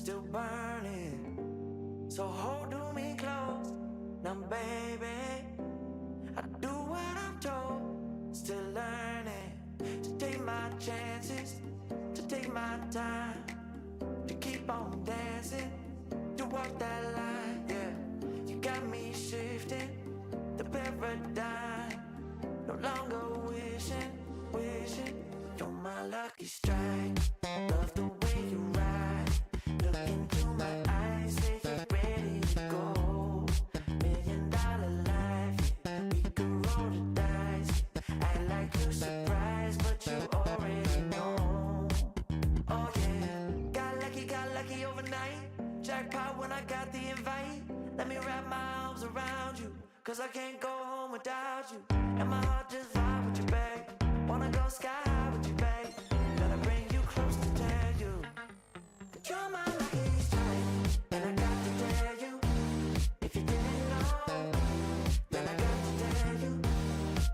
still burning. So hold me close, now baby. I do what I'm told, still learning to take my chances, to take my time, to keep on dancing, to walk that line, yeah. You got me shifting the paradigm, no longer wishing, you're my lucky strike. Love the way you ride, look into my eyes, say you're ready to go. $1 million life, we could roll the dice, act like you're surprised, but you already know. Oh yeah, got lucky overnight, jackpot when I got the invite. Let me wrap my arms around you, cause I can't go home without you. And my heart just vibe with you, babe. Wanna go sky high with you, babe. Gotta bring you close to tell you that you're my lucky strike. And I got to tell you, if you didn't know, then I got to tell you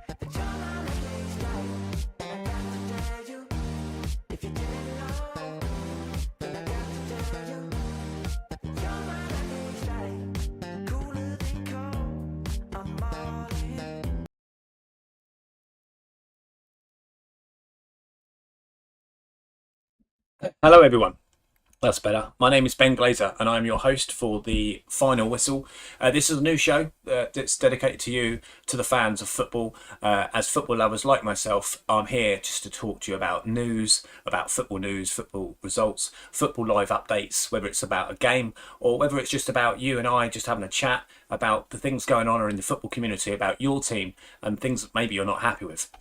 that you're my lucky strike. And I got to tell you, if you didn't know, then I got to tell you that you're my lucky strike. Cooler than cold, I'm all in. Hello, everyone. That's better. My name is Ben Glazer, and I'm your host for the Final Whistle. This is a new show that's dedicated to you, to the fans of football. As football lovers like myself, I'm here just to talk to you about news, football results, football live updates, whether it's about a game or whether it's just about you and I just having a chat about the things going on in the football community, about your team and things that maybe you're not happy with.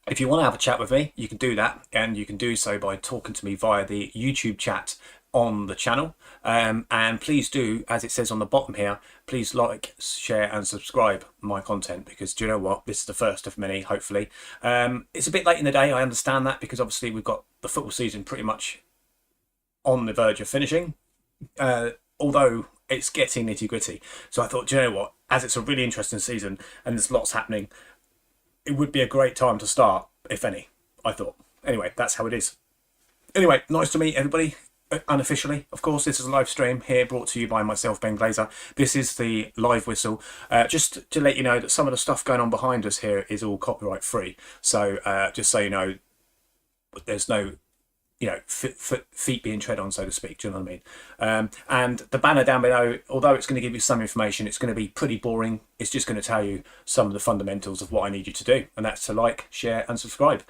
If you want to have a chat with me, you can do that, and you can do so by talking to me via the YouTube chat on the channel. And please do, as it says on the bottom here, please like, share and subscribe my content, because do you know what? This is the first of many, hopefully. It's a bit late in the day, I understand that, because obviously we've got the football season pretty much on the verge of finishing, although it's getting nitty gritty. So I thought, do you know what? As it's a really interesting season and there's lots happening, it would be a great time to start, if any, I thought. Anyway, that's how it is. Anyway, nice to meet everybody, unofficially. Of course, this is a live stream here brought to you by myself, Ben Glazer. This is the live whistle. Just to let you know that some of the stuff going on behind us here is all copyright free. So just so you know, there's no feet being tread on, so to speak. Do you know what I mean? And the banner down below, although it's going to give you some information, it's going to be pretty boring. It's just going to tell you some of the fundamentals of what I need you to do, and that's to like, share and subscribe.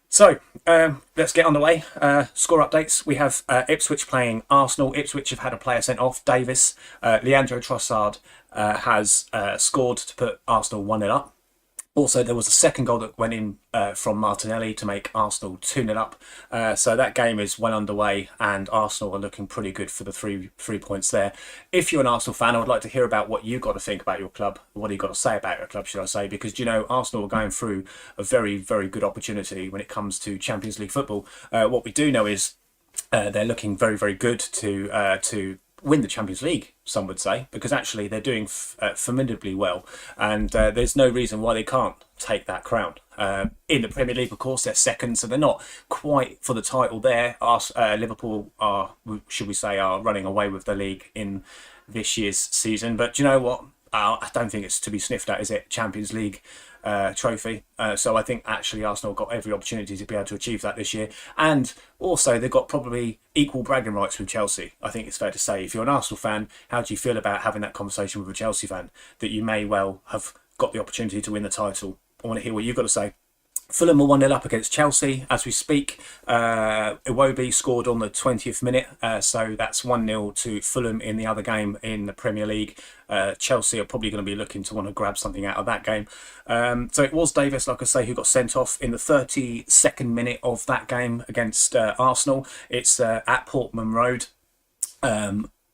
So let's get on the way. Score updates. We have Ipswich playing Arsenal. Ipswich have had a player sent off, Davis. Leandro Trossard has scored to put Arsenal 1-0 up. Also, there was a second goal that went in from Martinelli to make Arsenal 2-0 up. So that game is well underway, and Arsenal are looking pretty good for the three points there. If you're an Arsenal fan, I would like to hear about what you've got to think about your club. What you've got to say about your club, should I say? Because, you know, Arsenal are going through a very, very good opportunity when it comes to Champions League football. What we do know is they're looking very, very good to win the Champions League, some would say, because actually they're doing formidably well, and there's no reason why they can't take that crown. In the Premier League, of course, they're second, so they're not quite for the title there. Liverpool are, should we say, are running away with the league in this year's season, but do you know what? I don't think it's to be sniffed at, is it? Champions League trophy. So I think actually Arsenal got every opportunity to be able to achieve that this year. And also they've got probably equal bragging rights with Chelsea. I think it's fair to say. If you're an Arsenal fan, how do you feel about having that conversation with a Chelsea fan, that you may well have got the opportunity to win the title? I want to hear what you've got to say. Fulham are 1-0 up against Chelsea as we speak. Iwobi scored on the 20th minute, so that's 1-0 to Fulham in the other game in the Premier League. Chelsea are probably going to be looking to want to grab something out of that game. So it was Davis, like I say, who got sent off in the 32nd minute of that game against Arsenal. It's at Portman Road.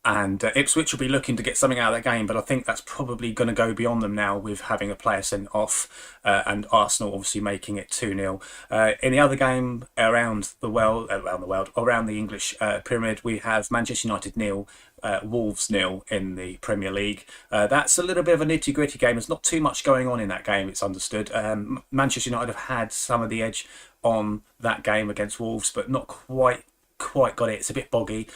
And Ipswich will be looking to get something out of that game, but I think that's probably going to go beyond them now with having a player sent off, and Arsenal obviously making it 2-0. In the other game around the English pyramid, we have Manchester United 0, Wolves 0 in the Premier League. That's a little bit of a nitty-gritty game. There's not too much going on in that game, it's understood. Manchester United have had some of the edge on that game against Wolves, but not quite quite got it. It's a bit boggy,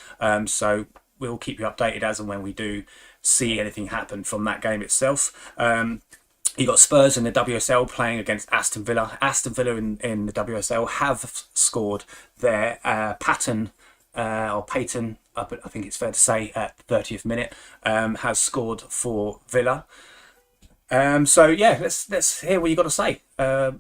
so we'll keep you updated as and when we do see anything happen from that game itself. You got Spurs in the WSL playing against Aston Villa. Aston Villa in the WSL have scored their Peyton, I think it's fair to say, at the 30th minute, has scored for Villa. So yeah, let's hear what you got to say.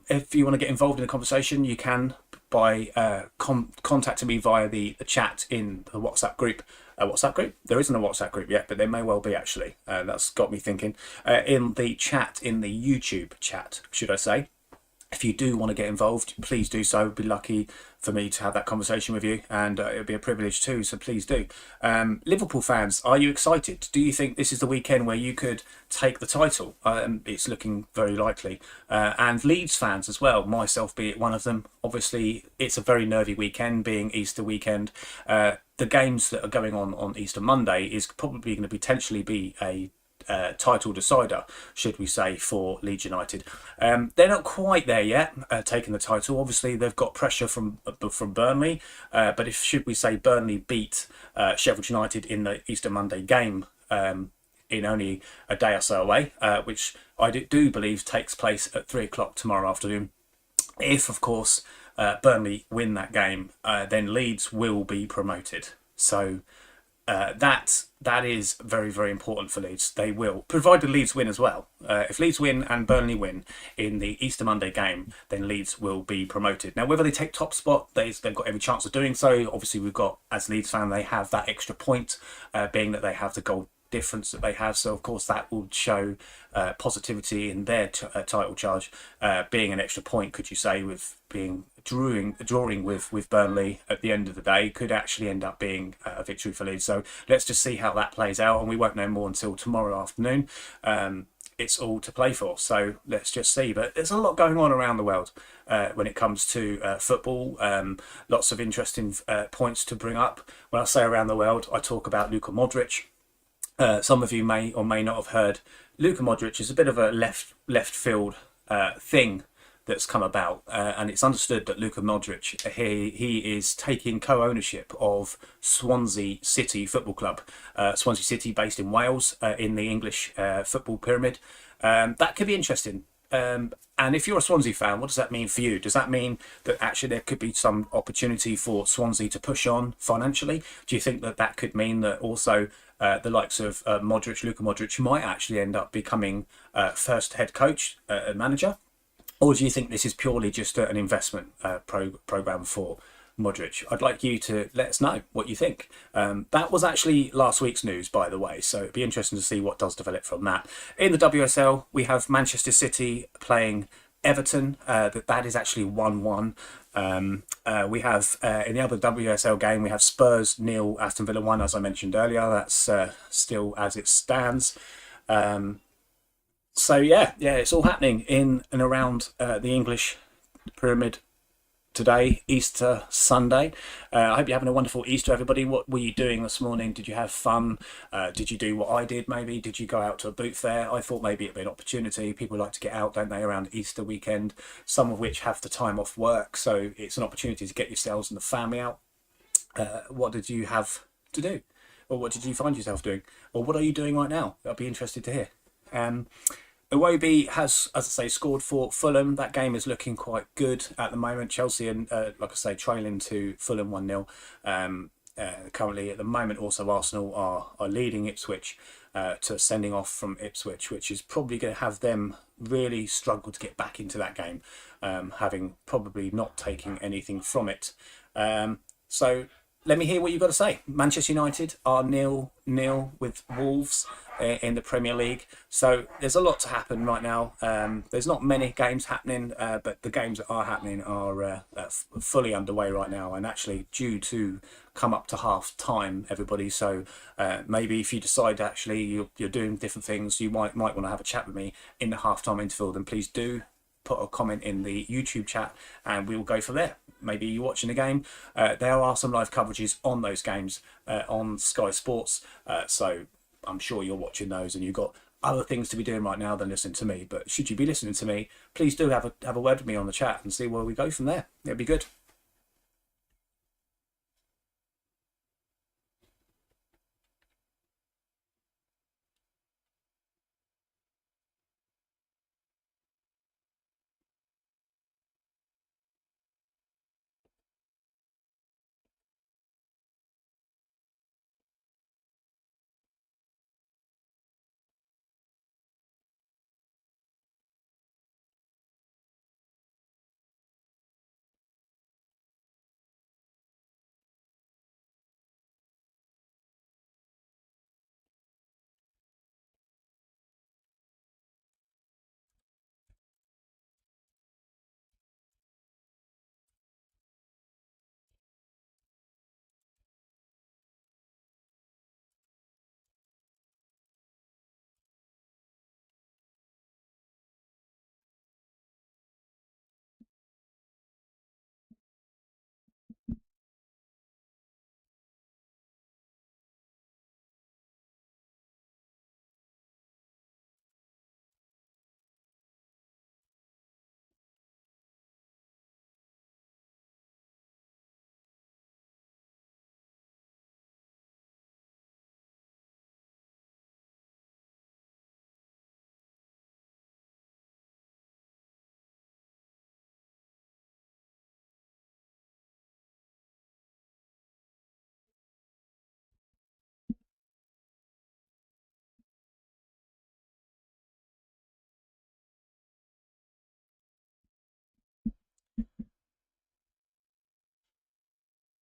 If you want to get involved in the conversation, you can by contacting me via the chat in the WhatsApp group. WhatsApp group? There isn't a WhatsApp group yet, but there may well be actually. That's got me thinking. In the chat, in the YouTube chat, should I say. If you do want to get involved, please do so. Be lucky for me to have that conversation with you, and it'll be a privilege too, so please do. Liverpool fans, are you excited? Do you think this is the weekend where you could take the title? It's looking very likely. And Leeds fans as well, myself be it one of them. Obviously, it's a very nervy weekend, being Easter weekend. The games that are going on Easter Monday is probably going to potentially be a title decider, should we say, for Leeds United. They're not quite there yet, taking the title. Obviously, they've got pressure from Burnley, but should we say Burnley beat Sheffield United in the Easter Monday game in only a day or so away, which I do believe takes place at 3 o'clock tomorrow afternoon. If, of course, Burnley win that game, then Leeds will be promoted. So that is very, very important for Leeds. They will, provided Leeds win as well. If Leeds win and Burnley win in the Easter Monday game, then Leeds will be promoted. Now, whether they take top spot, they've got every chance of doing so. Obviously, we've got, as Leeds fan, they have that extra point, being that they have the goal difference that they have. So, of course, that will show positivity in their title charge, being an extra point, could you say, with being drawing with Burnley at the end of the day could actually end up being a victory for Leeds. So let's just see how that plays out, and we won't know more until tomorrow afternoon. It's all to play for, so let's just see. But there's a lot going on around the world when it comes to football. Lots of interesting points to bring up. When I say around the world, I talk about Luka Modric. Some of you may or may not have heard Luka Modric is a bit of a left field thing that's come about, and it's understood that Luka Modric, he is taking co-ownership of Swansea City Football Club. Swansea City, based in Wales, in the English football pyramid. That could be interesting. And if you're a Swansea fan, what does that mean for you? Does that mean that actually there could be some opportunity for Swansea to push on financially? Do you think that that could mean that also the likes of Luka Modric might actually end up becoming first head coach, manager? Or do you think this is purely just an investment program for Modric? I'd like you to let us know what you think. That was actually last week's news, by the way, so it'd be interesting to see what does develop from that. In the WSL, we have Manchester City playing Everton. That is actually 1-1. We have in the other WSL game, we have Spurs 0, Aston Villa 1, as I mentioned earlier. That's still as it stands. So yeah, it's all happening in and around the English pyramid today, Easter Sunday. I hope you're having a wonderful Easter, everybody. What were you doing this morning? Did you have fun? Did you do what I did, maybe? Did you go out to a boot fair? I thought maybe it'd be an opportunity. People like to get out, don't they, around Easter weekend, some of which have the time off work, so it's an opportunity to get yourselves and the family out. What did you have to do? Or what did you find yourself doing? Or what are you doing right now? I'd be interested to hear. Iwobi has, as I say, scored for Fulham. That game is looking quite good at the moment. Chelsea, and like I say, trailing to Fulham 1-0. Currently, at the moment, also Arsenal are leading Ipswich to sending off from Ipswich, which is probably going to have them really struggle to get back into that game, having probably not taken anything from it. So let me hear what you've got to say. Manchester United are 0-0 with Wolves in the Premier League. So there's a lot to happen right now. There's not many games happening, but the games that are happening are fully underway right now, and actually due to come up to half time, everybody. So maybe if you decide actually you're doing different things, you might want to have a chat with me in the half-time interval, then please do put a comment in the YouTube chat and we'll go from there. Maybe you're watching the game. There are some live coverages on those games on Sky Sports, so I'm sure you're watching those and you've got other things to be doing right now than listening to me. But should you be listening to me, please do have a word with me on the chat and see where we go from there. It'd be good.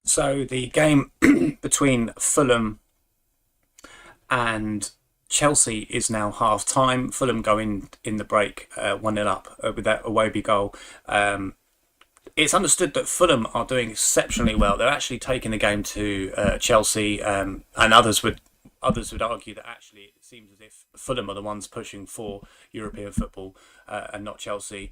So the game between Fulham and Chelsea is now half time. Fulham go in the break 1-0 up with that Iwobi goal. It's understood that Fulham are doing exceptionally well. They're actually taking the game to Chelsea, and others would argue that actually it seems as if Fulham are the ones pushing for European football and not Chelsea.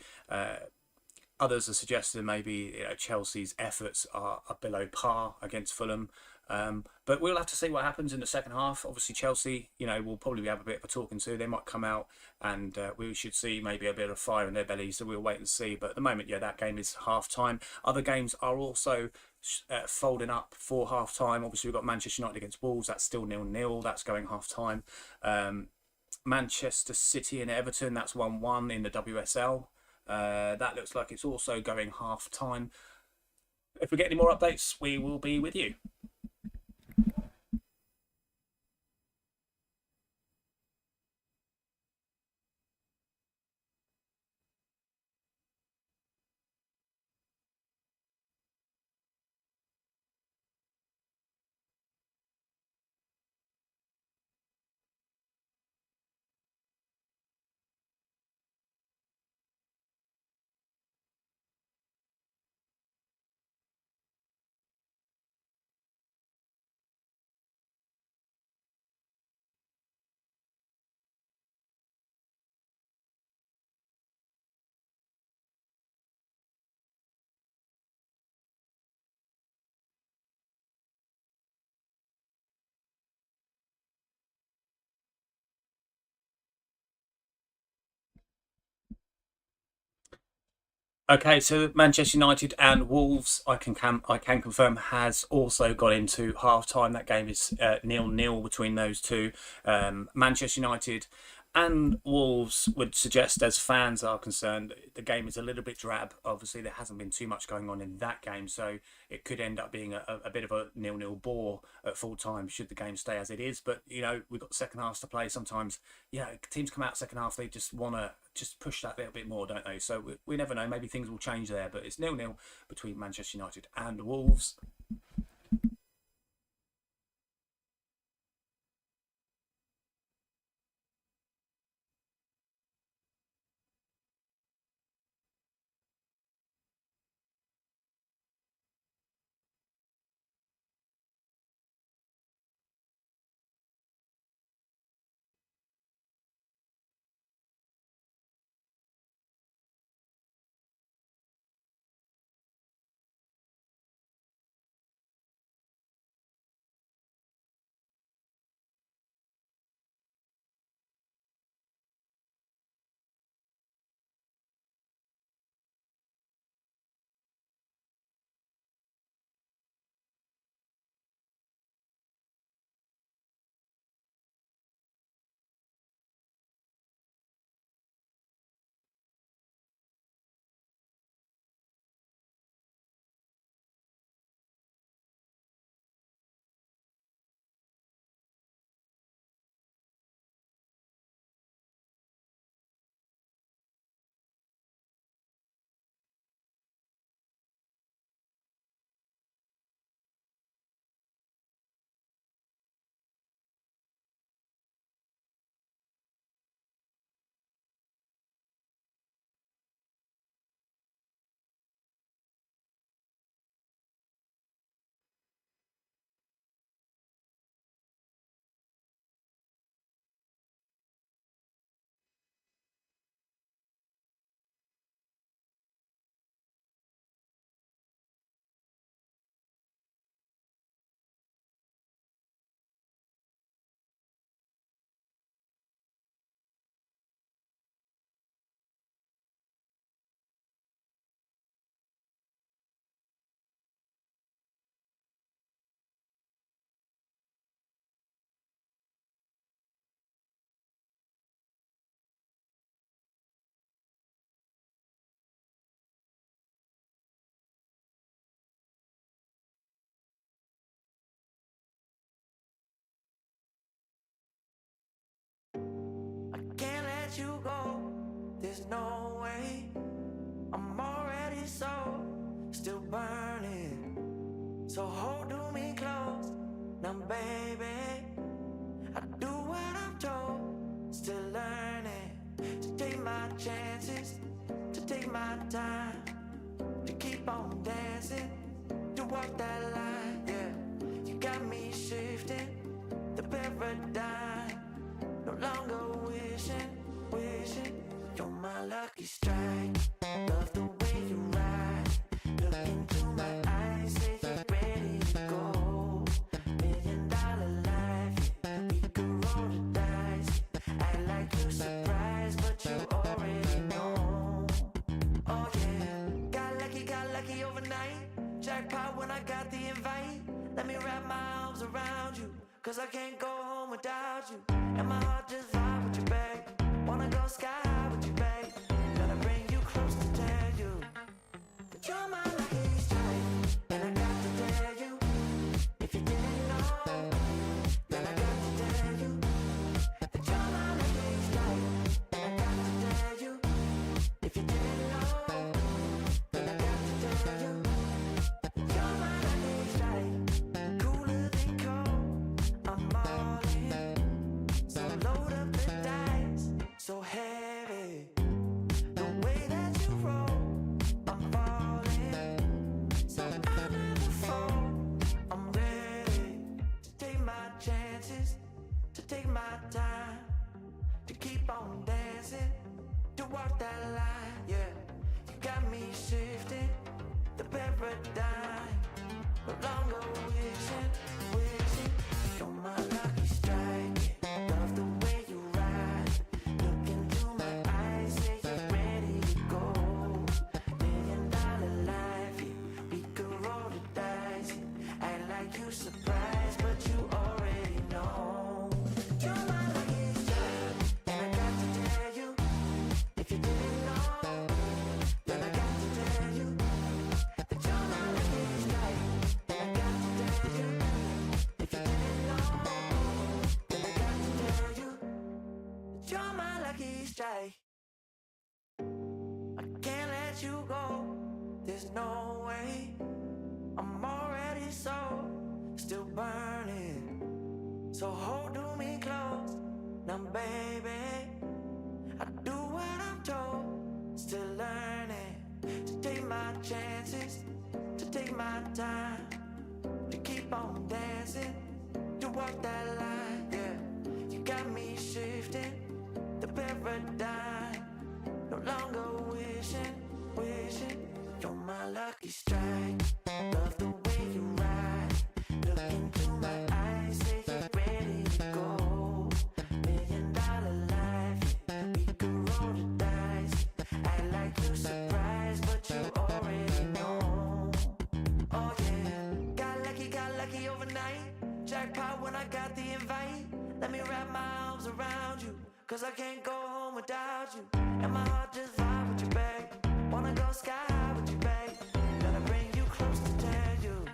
Others are suggesting maybe Chelsea's efforts are below par against Fulham. But we'll have to see what happens in the second half. Obviously, Chelsea, will probably have a bit of a talking to. They might come out and we should see maybe a bit of fire in their bellies. So we'll wait and see. But at the moment, that game is half time. Other games are also folding up for half time. Obviously, we've got Manchester United against Wolves. That's still 0-0. That's going half time. Manchester City and Everton. That's 1-1 in the WSL. That looks like it's also going half time. If we get any more updates, we will be with you. Okay, so Manchester United and Wolves, I can confirm has also gone into half time. That game is 0-0 between those two. Manchester United and Wolves would suggest, as fans are concerned, the game is a little bit drab. Obviously, there hasn't been too much going on in that game, so it could end up being a bit of a 0-0 bore at full time should the game stay as it is. But we've got second halves to play. Sometimes, teams come out second half, they just want to just push that little bit more, don't they? So we never know. Maybe things will change there. But it's 0-0 between Manchester United and Wolves. I can't let you go. There's no way. I'm already so still burning. So hold me close, now baby, I do what I'm told. Still learning to take my chances, to take my time, to keep on dancing, to walk that line. Yeah, you got me shifting the paradigm. No longer wishing, you're my lucky strike. Love the way you ride. Look into my eyes, say you're ready to go. $1 million life, yeah. We could roll the dice. Act like you surprised, but you already know. Oh yeah, got lucky overnight. Jackpot when I got the invite. Let me wrap my arms around you, cause I can't go home without you. And my heart just vibe with you, babe. Wanna go sky high with you, babe. Gotta bring you close to tell you that you're my lucky strike. And I got to tell you, if you didn't know, then I got to tell you that you're my lucky strike. And I got to tell you, if you didn't know, then I got to tell you that you're my lucky strike. Cooler than cold, I'm all in. So load up the dice, so heavy. The way that you roll, I'm falling. So I never fall, I'm ready to take my chances, to take my time, to keep on dancing, to walk that line. Yeah, you got me shifting the paradigm. No longer wishing, you're my lucky strike. Love the way you ride. Look into my eyes, say you're ready to go. $1 million life, yeah. We could roll the dice, yeah. Act like you surprised, but you already know. You're my lucky strike, and I got to tell you, if you didn't know, then I got to tell you that you're my lucky strike. And I got to tell you, if you didn't know, then I got to tell you that you're my lucky strike. I can't let you go, there's no way. I'm already still burning. So hold me close, now baby, I do what I'm told. Still learning to take my chances, to take my time, to keep on dancing, to walk that line. Yeah, you got me shifting the paradigm. No longer wishing, you're my lucky strike. Love the way you ride. Look into my eyes, say you're ready to go. $1 million life, yeah. We could roll the dice. Act like you surprised, but you already know. Oh yeah, got lucky overnight. Jackpot when I got the invite. Let me wrap my arms around you, cause I can't go home without you. And my heart just vibe with you, babe. Wanna go sky high with you, babe. Gotta bring you close to tell you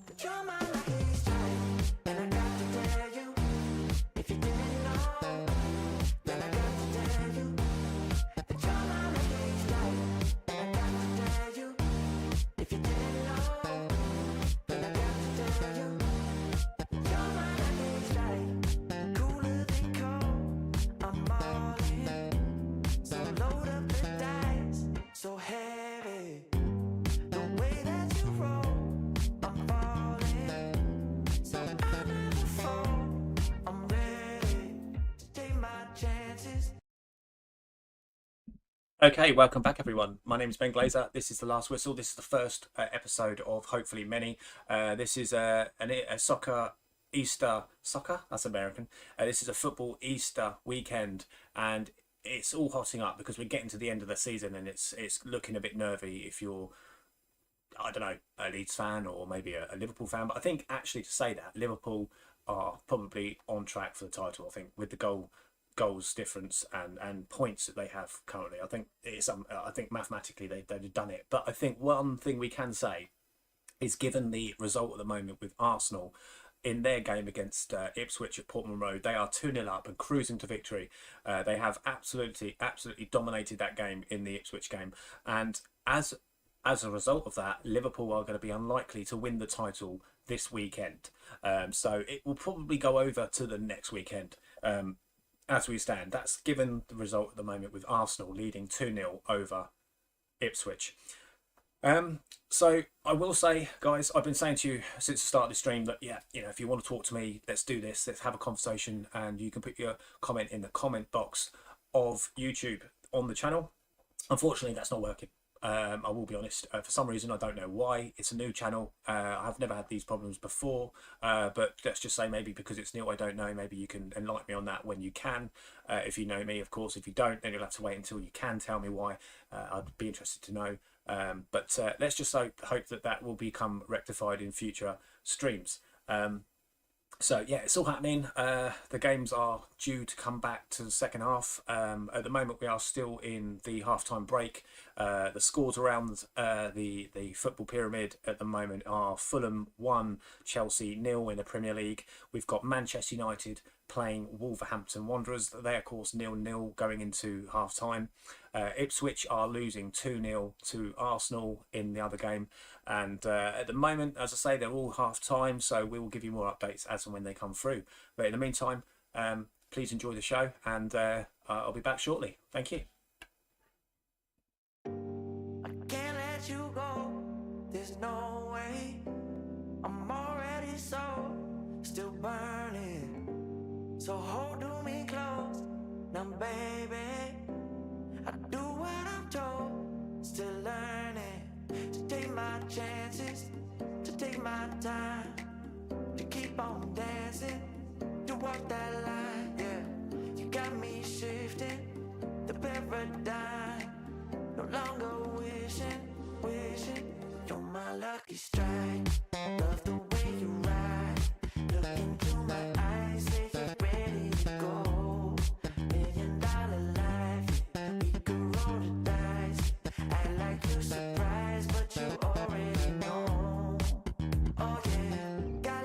that you're my lucky strike. And I got to tell you, if you didn't know, then I got to tell you that you're my lucky strike. And I got to tell you, if you didn't know, then I got to tell you that you're my lucky strike. Cooler than cold, I'm all in. So load up the dice, so heavy. The way that you roll, I'm falling. So I never fall, I'm ready to take my chances. Okay, welcome back everyone. My name is Ben Glazer. This is The Last Whistle. This is the first episode of hopefully many. This is a soccer Easter, soccer? That's American. This is a football Easter weekend, and it's all hotting up because we're getting to the end of the season and it's looking a bit nervy if you're, I don't know, a Leeds fan or maybe a Liverpool fan. But I think actually to say that, Liverpool are probably on track for the title. I think with the goals difference and points that they have currently, I think it's I think mathematically they've done it. But I think one thing we can say is, given the result at the moment with Arsenal in their game against Ipswich at Portman Road, they are 2-0 up and cruising to victory. They have absolutely dominated that game in the Ipswich game, and as as a result of that, Liverpool are going to be unlikely to win the title this weekend. So it will probably go over to the next weekend. As we stand, that's given the result at the moment with Arsenal leading 2-0 over Ipswich. So I will say, guys, I've been saying to you since the start of the stream that, yeah, if you want to talk to me, let's do this. Let's have a conversation, and you can put your comment in the comment box of YouTube on the channel. Unfortunately, that's not working. I will be honest. For some reason, I don't know why. It's a new channel. I've never had these problems before. But let's just say maybe because it's new, I don't know. Maybe you can enlighten me on that when you can. If you know me, of course. If you don't, then you'll have to wait until you can tell me why. I'd be interested to know. But let's just hope that will become rectified in future streams. So yeah, it's all happening. The games are due to come back to the second half. At the moment, we are still in the halftime break. The scores around the football pyramid at the moment are Fulham 1, Chelsea 0 in the Premier League. We've got Manchester United playing Wolverhampton Wanderers. They, of course, 0-0 going into half-time. Ipswich are losing 2-0 to Arsenal in the other game. And at the moment, as I say, they're all half-time, so we will give you more updates as and when they come through. But in the meantime, please enjoy the show, and I'll be back shortly. Thank you. I can't let you go, there's no way. I'm already still burning. So hold me close, now baby. I do what I'm told, still learning to take my chances, to take my time, to keep on dancing, to walk that line, yeah. You got me shifting the paradigm, no longer wishing, you're my lucky strike. Love the way you ride, look into my eyes, say you're ready to go. $1 million life, we could roll the dice, act like you're surprised, but you already know. Oh yeah, got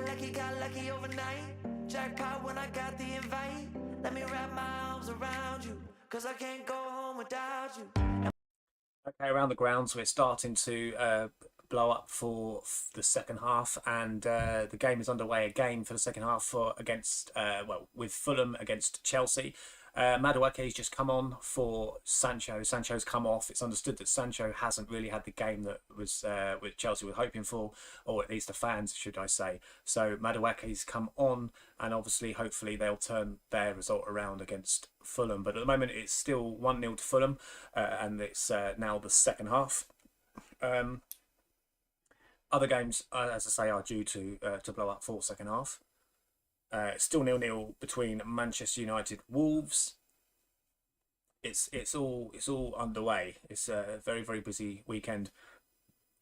lucky overnight, jackpot when I got the invite. Let me wrap my arms around you, cause I can't go home without you. Okay, around the grounds, we're starting to blow up for the second half, and the game is underway again for the second half with Fulham against Chelsea. Madueke's just come on for Sancho. Sancho's come off. It's understood that Sancho hasn't really had the game that was with Chelsea were hoping for, or at least the fans, should I say. So Madueke's come on, and obviously, hopefully, they'll turn their result around against Fulham. But at the moment, it's still 1-0 to Fulham, and it's now the second half. Other games, as I say, are due to blow up for second half. Still 0-0 between Manchester United Wolves. It's all underway. It's a very, very busy weekend.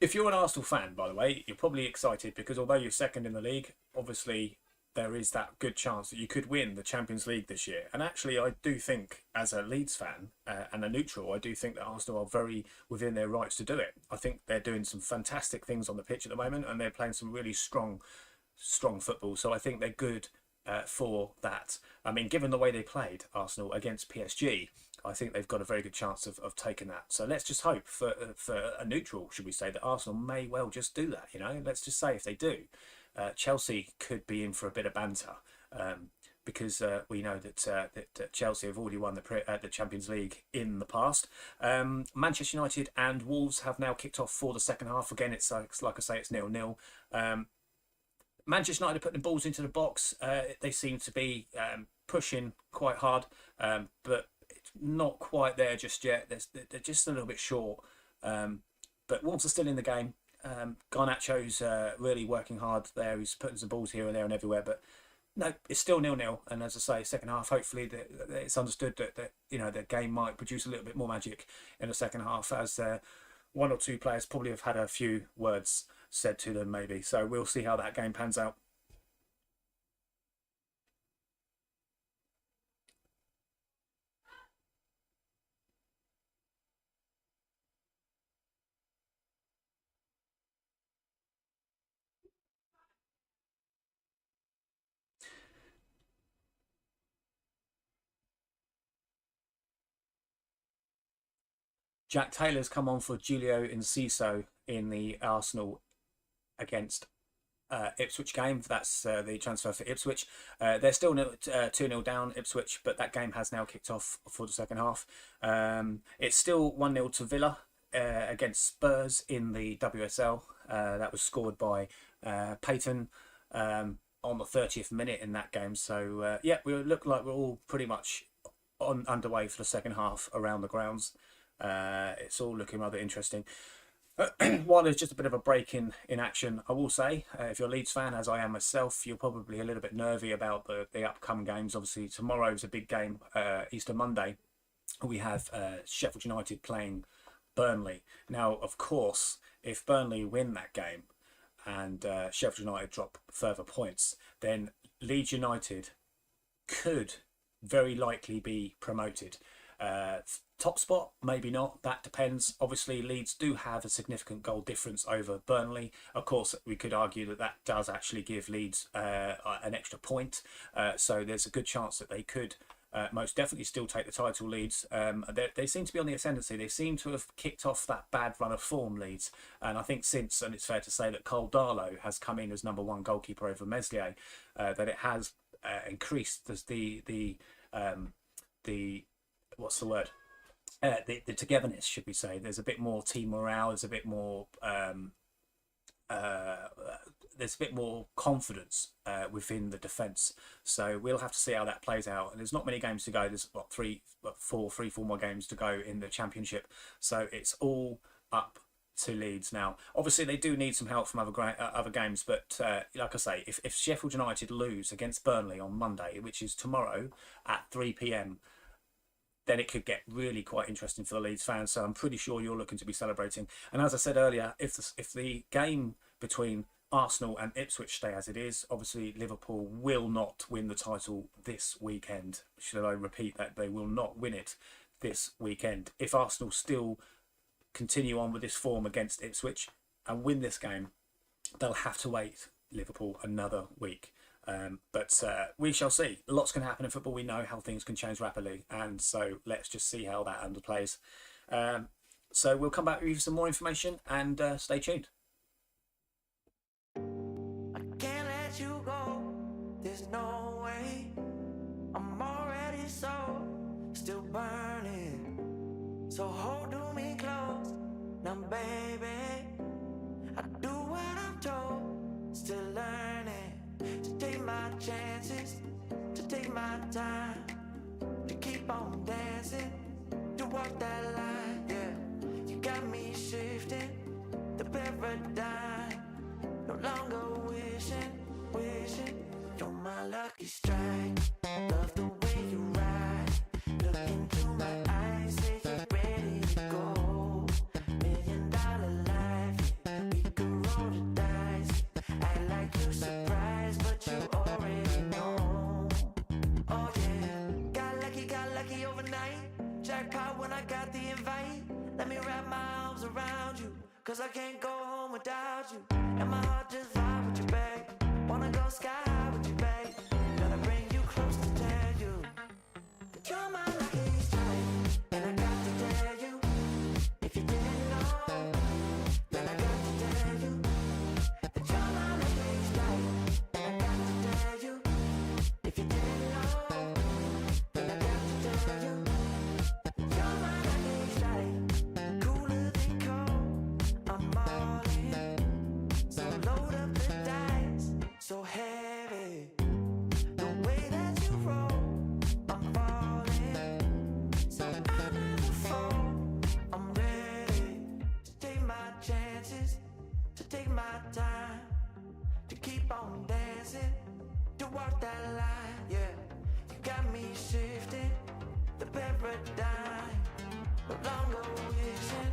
If you're an Arsenal fan, by the way, you're probably excited because although you're second in the league, obviously there is that good chance that you could win the Champions League this year. And actually, I do think, as a Leeds fan and a neutral, I do think that Arsenal are very within their rights to do it. I think they're doing some fantastic things on the pitch at the moment, and they're playing some really strong football. So I think they're good for that. I mean, given the way they played, Arsenal, against PSG, I think they've got a very good chance of taking that. So let's just hope for a neutral, should we say, that Arsenal may well just do that. Let's just say if they do, Chelsea could be in for a bit of banter. Because we know that Chelsea have already won the Champions League in the past. Manchester United and Wolves have now kicked off for the second half. Again, it's like I say, it's 0-0. Manchester United are putting the balls into the box. They seem to be pushing quite hard, but it's not quite there just yet. They're just a little bit short. But Wolves are still in the game. Garnacho's really working hard there. He's putting some balls here and there and everywhere, but no, it's still 0-0. And as I say, second half, hopefully it's understood that the game might produce a little bit more magic in the second half, as one or two players probably have had a few words said to them maybe. So we'll see how that game pans out. Jack Taylor's come on for Julio Enciso in the Arsenal against Ipswich game. That's the transfer for Ipswich. They're still 2-0 down, Ipswich, but that game has now kicked off for the second half. It's still 1-0 to Villa against Spurs in the WSL. That was scored by Payton on the 30th minute in that game. So, we look like we're all pretty much underway for the second half around the grounds. It's all looking rather interesting. While there's just a bit of a break in action, I will say, if you're a Leeds fan, as I am myself, you're probably a little bit nervy about the upcoming games. Obviously, tomorrow's a big game, Easter Monday. We have Sheffield United playing Burnley. Now, of course, if Burnley win that game and Sheffield United drop further points, then Leeds United could very likely be promoted. Top spot, maybe not. That depends. Obviously, Leeds do have a significant goal difference over Burnley. Of course, we could argue that that does actually give Leeds an extra point. So there's a good chance that they could most definitely still take the title. Leeds. They seem to be on the ascendancy. They seem to have kicked off that bad run of form, Leeds. And I think since, and it's fair to say that Cole Darlow has come in as number one goalkeeper over Meslier, that it has increased the what's the word? The togetherness, should we say? There's a bit more team morale. There's a bit more confidence within the defence. So we'll have to see how that plays out. And there's not many games to go. There's three, four more games to go in the Championship. So it's all up to Leeds now. Obviously, they do need some help from other games. But like I say, if Sheffield United lose against Burnley on Monday, which is tomorrow at 3 p.m, then it could get really quite interesting for the Leeds fans. So I'm pretty sure you're looking to be celebrating. And as I said earlier, if the game between Arsenal and Ipswich stay as it is, obviously Liverpool will not win the title this weekend. Should I repeat that? They will not win it this weekend. If Arsenal still continue on with this form against Ipswich and win this game, they'll have to wait Liverpool another week. But we shall see. Lots can happen in football. We know how things can change rapidly. And so let's just see how that underplays. So we'll come back with you some more information and stay tuned. I can't let you go. There's no way. I'm already still burning. So hold to me close. Now, baby, I do what I'm told. Still learning. To take my chances, to take my time, to keep on dancing, to walk that line, yeah. You got me shifting the paradigm, no longer wishing, you're my lucky strike. Love the way you ride, look into my eyes, say you're ready to go. $1 million life, yeah. We could roll the dice, act like you surprised, but you already know. Oh yeah, got lucky overnight. Jackpot when I got the invite. Let me wrap my arms around you, cause I can't go home without you. And my heart just vibe with you, babe. Wanna go sky high with you, babe. Gotta bring you close to tell you that you're my lucky strike. And I got to tell you, if you didn't know, then I got to tell you that you're my lucky strike. And I got to tell you, if you didn't know, then I got to tell you that you're my lucky strike. Cooler than cold, I'm all in. So load up the dice, so heavy. The way that you roll, I'm falling. So I never fall, I'm ready to take my chances, to take my time, to keep on dancing, to walk that line, yeah. You got me shifting the paradigm, no longer wishing,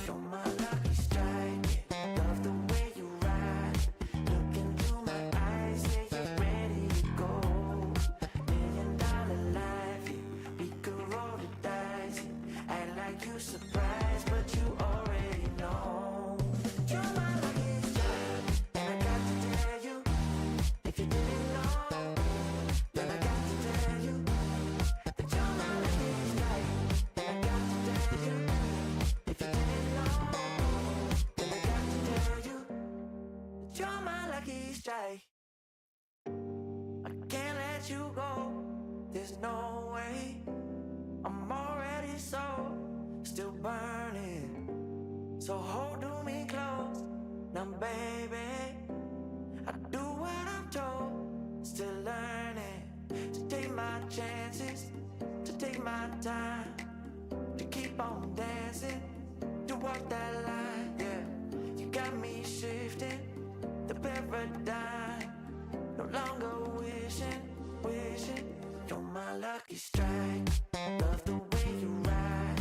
you're my lucky strike, yeah. Love the way you ride, look into my eyes, say you're ready to go. $1 million life, yeah. We could roll the dice, yeah. Act like you surprised, but you already know. You're my lucky strike, and I got to tell you, if you didn't know, then I got to tell you that you're my lucky strike, and I got to tell you. You're my lucky strike. I can't let you go. There's no way. I'm already still burning. So hold me close. Now, baby, I do what I'm told. Still learning to take my chances, to take my time, to keep on dancing, to walk that line. Yeah, you got me shifting the paradigm. No longer wishing. You're my lucky strike. Love the way you ride.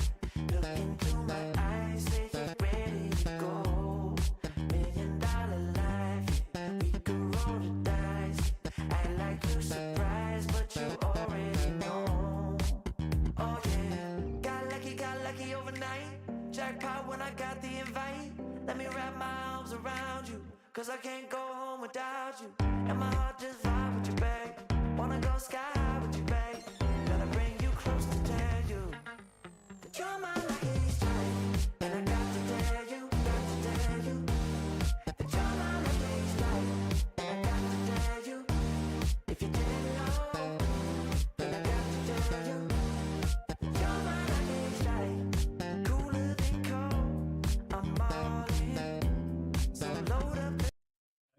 Look into my eyes, say you're ready to go. $1 million life, yeah. We could roll the dice. Act like you're surprised, but you already know. Oh yeah, got lucky overnight. Jackpot when I got the invite. Let me wrap my arms around you, 'cause I can't go home without you. And my heart just vibe with you, babe. Wanna go sky high with you, babe. Gotta bring you close to tell you that you're my lucky strike. And I got to tell you that you're my lucky strike. And I got to tell you, if you didn't know, then I got to tell you that you're my lucky strike. Cooler than cold, I'm all in. So load up.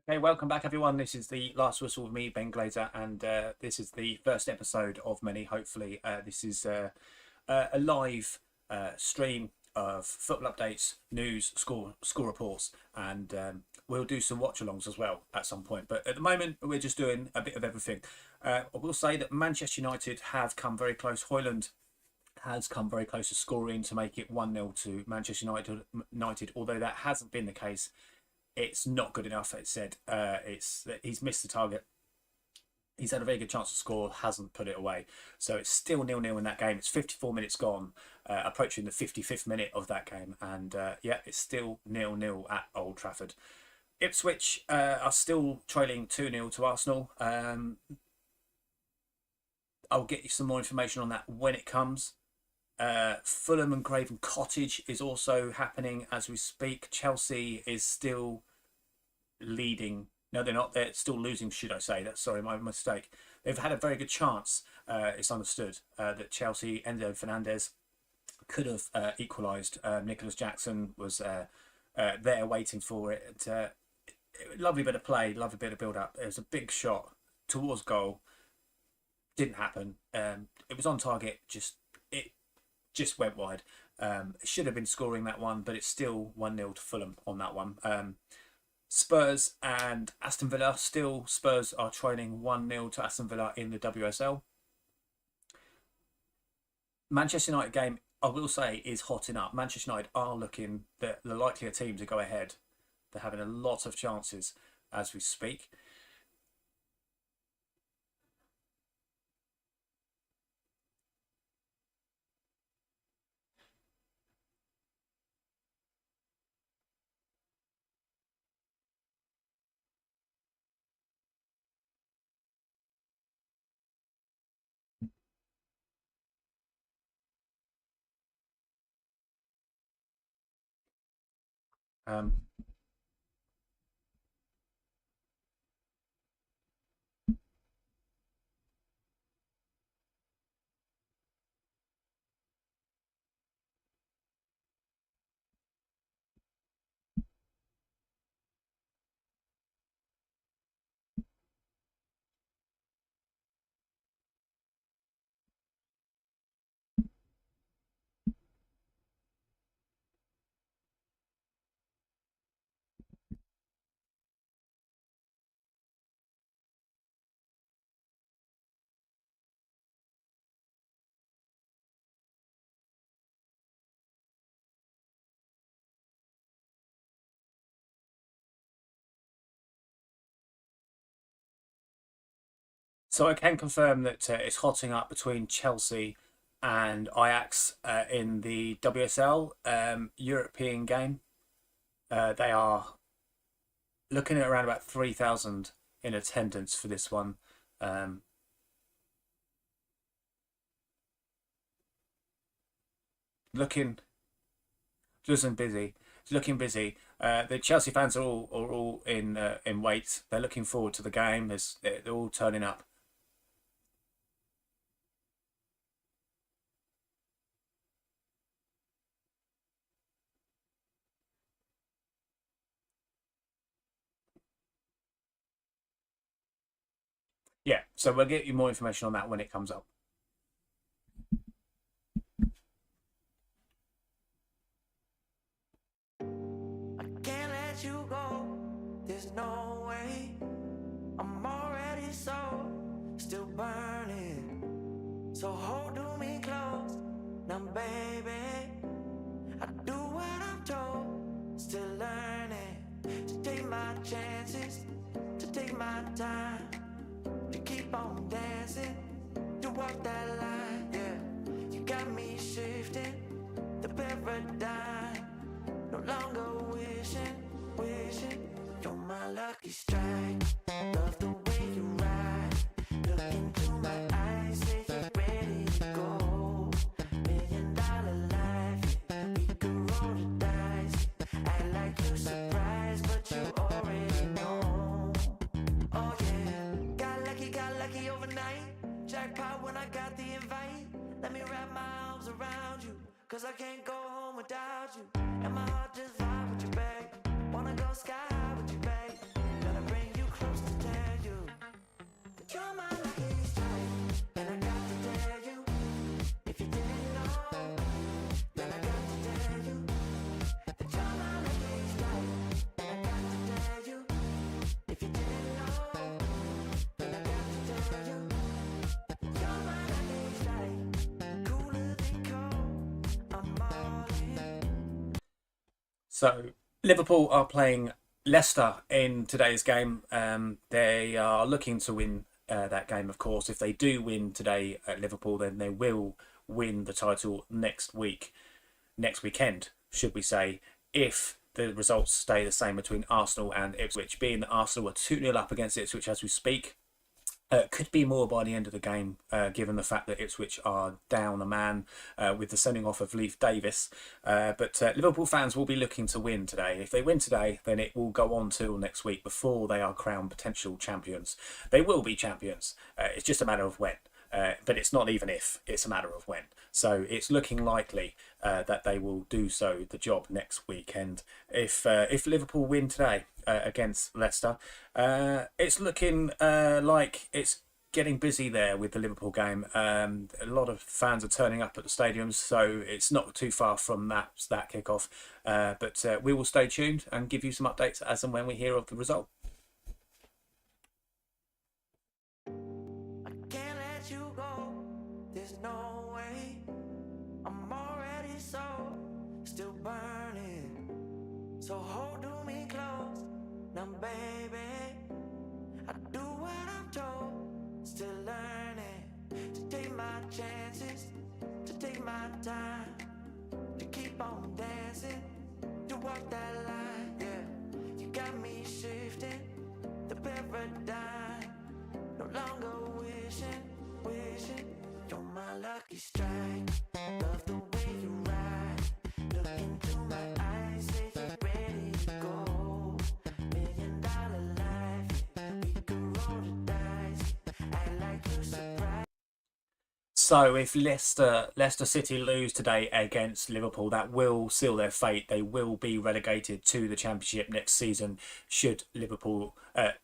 Okay, welcome back, everyone. This is the Last Whistle with me, Ben Glazer, and this is the first episode of many, hopefully. This is a live stream of football updates, news, score reports, and we'll do some watch-alongs as well at some point. But at the moment, we're just doing a bit of everything. I will say that Manchester United have come very close. Højlund has come very close to scoring to make it 1-0 to Manchester United, although that hasn't been the case. It's not good enough. It said he's missed the target. He's had a very good chance to score, hasn't put it away. So it's still 0-0 in that game. It's 54 minutes gone, approaching the 55th minute of that game, and yeah, it's still 0-0 at Old Trafford. Ipswich are still trailing 2-0 to Arsenal. I'll get you some more information on that when it comes. Fulham and Craven Cottage is also happening as we speak. Chelsea is still leading. No, they're not. They're still losing, should I say. That's sorry, my mistake. They've had a very good chance. It's understood that Chelsea, Enzo Fernandez, could have equalised. Nicholas Jackson was there waiting for it. Lovely bit of play, lovely bit of build-up. It was a big shot towards goal. Didn't happen. It was on target. Just went wide. It should have been scoring that one, but it's still 1-0 to Fulham on that one. Spurs and Aston Villa, still Spurs are trailing 1-0 to Aston Villa in the WSL. Manchester United game, I will say, is hotting up. Manchester United are looking the likelier team to go ahead. They're having a lot of chances as we speak. Um, So I can confirm that it's hotting up between Chelsea and Ajax in the WSL European game. They are looking at around about 3,000 in attendance for this one. Looking busy. It's looking busy. The Chelsea fans are all in wait. They're looking forward to the game. They're all turning up. Yeah, so we'll get you more information on that when it comes up. I can't let you go. There's no way. I'm already so still burning. So hold to me close. Now, baby, I do what I'm told. Still learning to take my chances, to take my time, to keep on dancing, to walk that line. Yeah, you got me shifting the paradigm. No longer wishing, you're my lucky strike. Love the way you ride. Look into my eyes, say you're ready to go. $1 million life, yeah. We could roll the dice. Act like you're surprised, but you already know. Oh yeah, got lucky overnight. Jackpot when I got the invite. Let me wrap my arms around you, 'cause I can't go home without you. And my heart just vibe with you, babe. Wanna go sky high with you, babe. Gotta bring you close to tell you that you're my lucky strike. And I got to tell you, if you didn't know, then I got to tell you that you're my lucky strike. And I got to tell you, if you didn't know, then I got to tell you that you're my lucky strike. Cooler than cold, I'm all in. So Liverpool are playing Leicester in today's game. They are looking to win that game, of course. If they do win today at Liverpool, then they will win the title next weekend, should we say, if the results stay the same between Arsenal and Ipswich. Being that Arsenal are 2-0 up against Ipswich as we speak, could be more by the end of the game, given the fact that Ipswich are down a man with the sending off of Leif Davis. But Liverpool fans will be looking to win today. If they win today, then it will go on till next week before they are crowned potential champions. They will be champions. It's just a matter of when. But it's not even if, it's a matter of when. So it's looking likely that they will do so the job next weekend. If Liverpool win today against Leicester, it's looking like it's getting busy there with the Liverpool game. A lot of fans are turning up at the stadiums, so it's not too far from that kickoff. But we will stay tuned and give you some updates as and when we hear of the result. I can't let you go. There's no way. I'm already so still burning. So hold to me close. Now, baby, I do what I'm told. Still learning to take my chances, to take my time, to keep on dancing, to walk that line. Yeah, you got me shifting the paradigm. No longer wishing, you're my lucky strike. Love the way you ride. Look into my eyes, say you're ready to go. $1 million life, yeah. We could roll the dice. Act like you're surprised. So if Leicester City lose today against Liverpool, that will seal their fate. They will be relegated to the Championship next season should Liverpool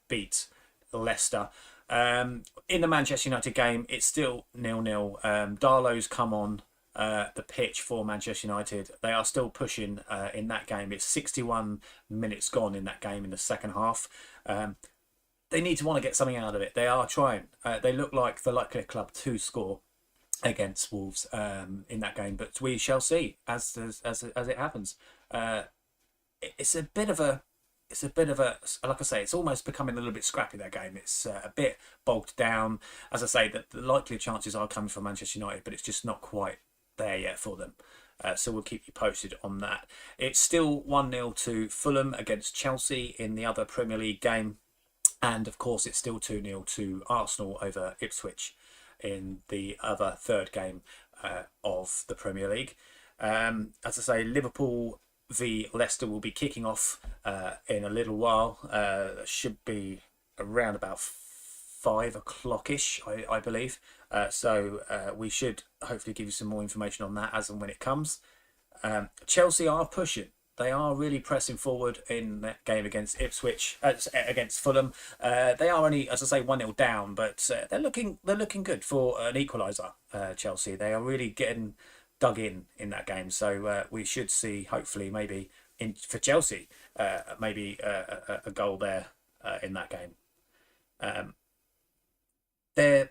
beat Leicester. In the Manchester United game, it's still 0-0. Darlow's come on the pitch for Manchester United. They are still pushing in that game. It's 61 minutes gone in that game in the second half. They need to want to get something out of it. They are trying. They look like the likely club to score against Wolves in that game, but we shall see as it happens. It's a bit of a like I say, it's almost becoming a little bit scrappy, that game. It's a bit bogged down. As I say, that the likely chances are coming from Manchester United, but it's just not quite there yet for them. So we'll keep you posted on that. It's still 1-0 to Fulham against Chelsea in the other Premier League game. And of course, it's still 2-0 to Arsenal over Ipswich in the other third game of the Premier League. As I say, Liverpool v Leicester will be kicking off in a little while. Should be around about 5 o'clock-ish, I believe. So we should hopefully give you some more information on that as and when it comes. Chelsea are pushing. They are really pressing forward in that game against Ipswich, against Fulham. They are only, as I say, 1-0 down, but they're looking good for an equaliser. Chelsea, they are really getting dug in that game. So we should see, hopefully, maybe for Chelsea, maybe a goal there in that game. They're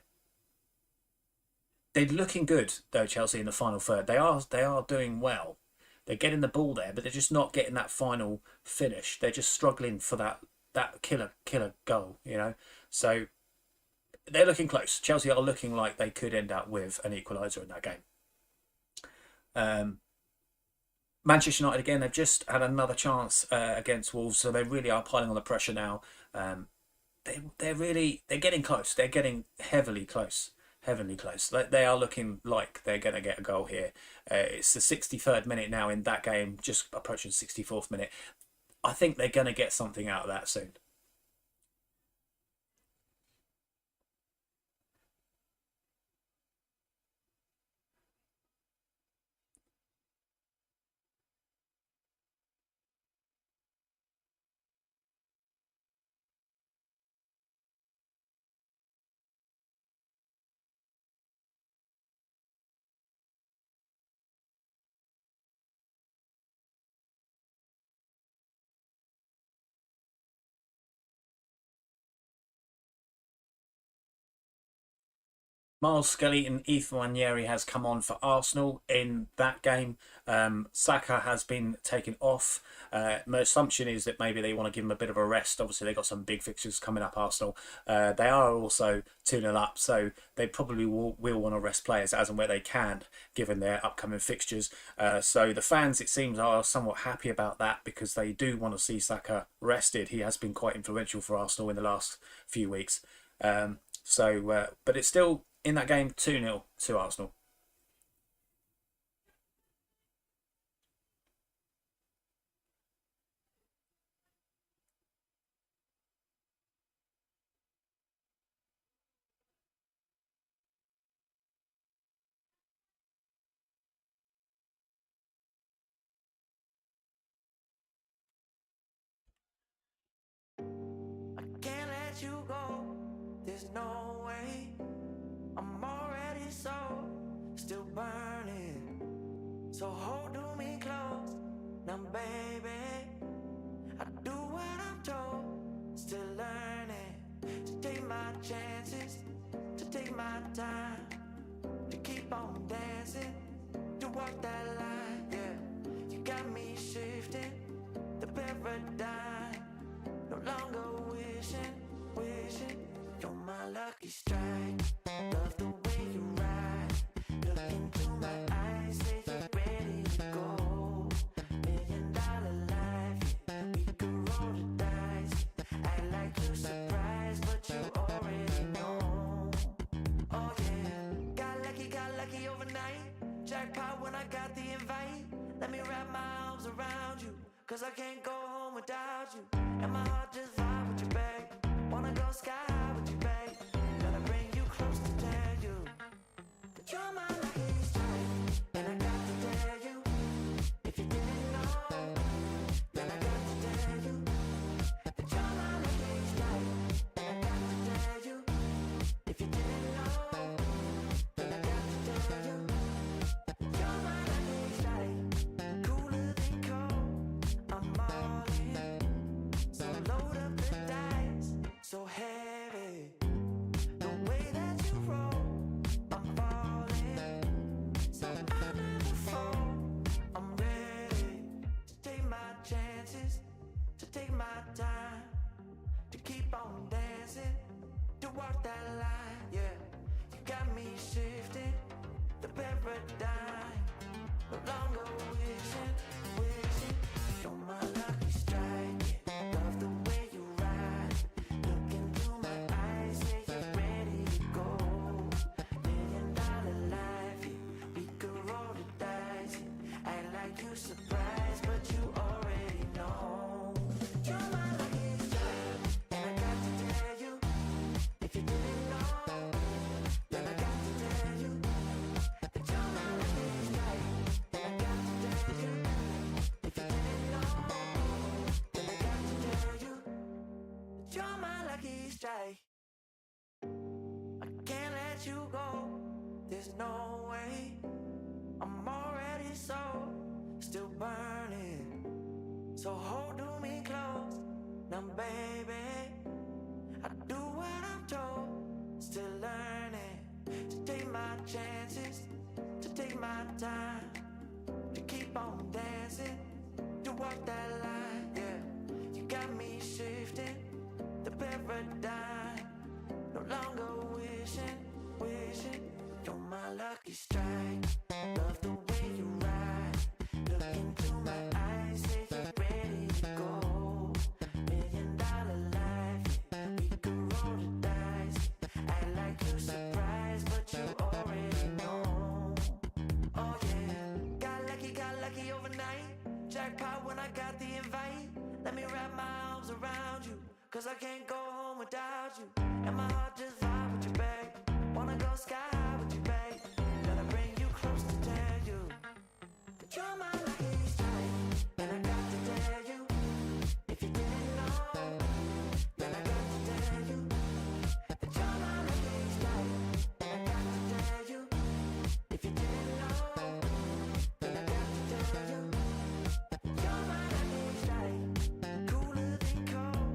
looking good though, Chelsea, in the final third. They are doing well. They're getting the ball there, but they're just not getting that final finish. They're just struggling for that killer goal, you know. So they're looking close. Chelsea are looking like they could end up with an equaliser in that game. Manchester United again. They've just had another chance against Wolves, so they really are piling on the pressure now. They're getting close. They're getting heavily close. They are looking like they're going to get a goal here. It's the 63rd minute now in that game, just approaching 64th minute. I think they're going to get something out of that soon. Miles Skelly and Ethan Nwaneri has come on for Arsenal in that game. Saka has been taken off. My assumption is that maybe they want to give him a bit of a rest. Obviously, they've got some big fixtures coming up, Arsenal. They are also 2-0 up, so they probably will want to rest players as and where they can, given their upcoming fixtures. So the fans, it seems, are somewhat happy about that because they do want to see Saka rested. He has been quite influential for Arsenal in the last few weeks. But it's still, in that game, 2-0 to Arsenal. I can't let you go. There's no way. I'm already still burning. So hold to me close. Now, baby, I do what I'm told. Still learning to take my chances, to take my time, to keep on dancing, to walk that line. Yeah, you got me shifting the paradigm. No longer wishing. You're my lucky strike. Love the way you ride. Look into my eyes, say you're ready to go. $1,000,000 life, yeah. We could roll the dice. Act like you're surprised, but you already know. Oh yeah, got lucky overnight. Jackpot when I got the invite. Let me wrap my arms around you, 'cause I can't go home without you. And my heart just vibe with you, babe. Wanna go sky high with you, babe. Gotta bring you close to tell you that you're my lucky strike. And I got to tell you, if you didn't know, then I got to tell you that you're my lucky strike. And I got to tell you, if you didn't know, then I got to tell you, you're my lucky strike. Cooler than cold, I'm all in. So load up the dice, so heavy. The way that you roll, I'm falling. So I never fall. I'm ready to take my chances, to take my time, to keep on dancing, to walk that line. Yeah, you got me shifting the paradigm. No longer wishing. You're my lucky strike. Yeah. Love the way you ride. Look into my eyes, say you're ready to go. $1,000,000 life, yeah. We could roll the dice, yeah. Act like you surprised, but you You're my lucky strike. I can't let you go. There's no way. I'm already still burning. So hold me close, now baby. I do what I'm told. Still learning to take my chances, to take my time, to keep on dancing, to walk that line. Yeah, you got me shifting the paradigm. No longer wishing. You're my lucky strike. Love the way you ride. Look into my eyes, say you're ready to go. $1 million life, yeah. We could roll the dice. Act like you're surprised, but you already know. Oh yeah, got lucky overnight. Jackpot when I got the invite. Let me wrap my arms around you, 'cause I can't go home without you. And my heart just vibe with you, babe. Wanna go sky high with you, babe. Gotta bring you close to tell you that you're my lucky strike. And I got to tell you, if you didn't know, then I got to tell you that you're my lucky strike. And I got to tell you, if you didn't know, then I got to tell you that you're my lucky strike. Cooler than cold,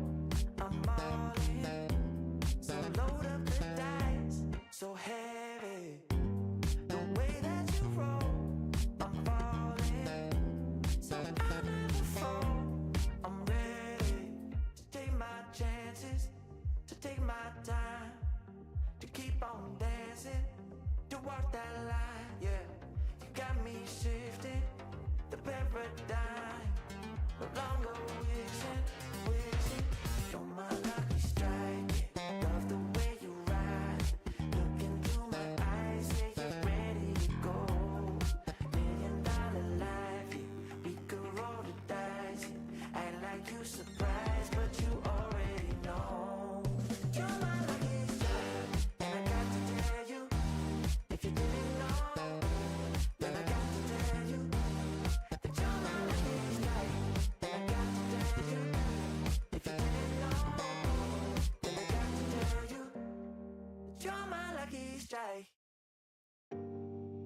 I'm all in. So load up the dice, so heavy. The way that you roll, I'm falling. So I never fall. I'm ready to take my chances, to take my time, to keep on dancing, to walk that line. Yeah, you got me shifting the paradigm. No longer wishing. You're my lucky strike. Love the way you ride. Look into my eyes, say you're ready to go. $1 million life, yeah. We could roll the dice, yeah. Act like you surprised, but you already know. You're my lucky strike, and I got to tell you, if you didn't know, then I got to tell you that you're my lucky strike. And I got to tell you, if you didn't know, then I got to tell you that you're my lucky strike.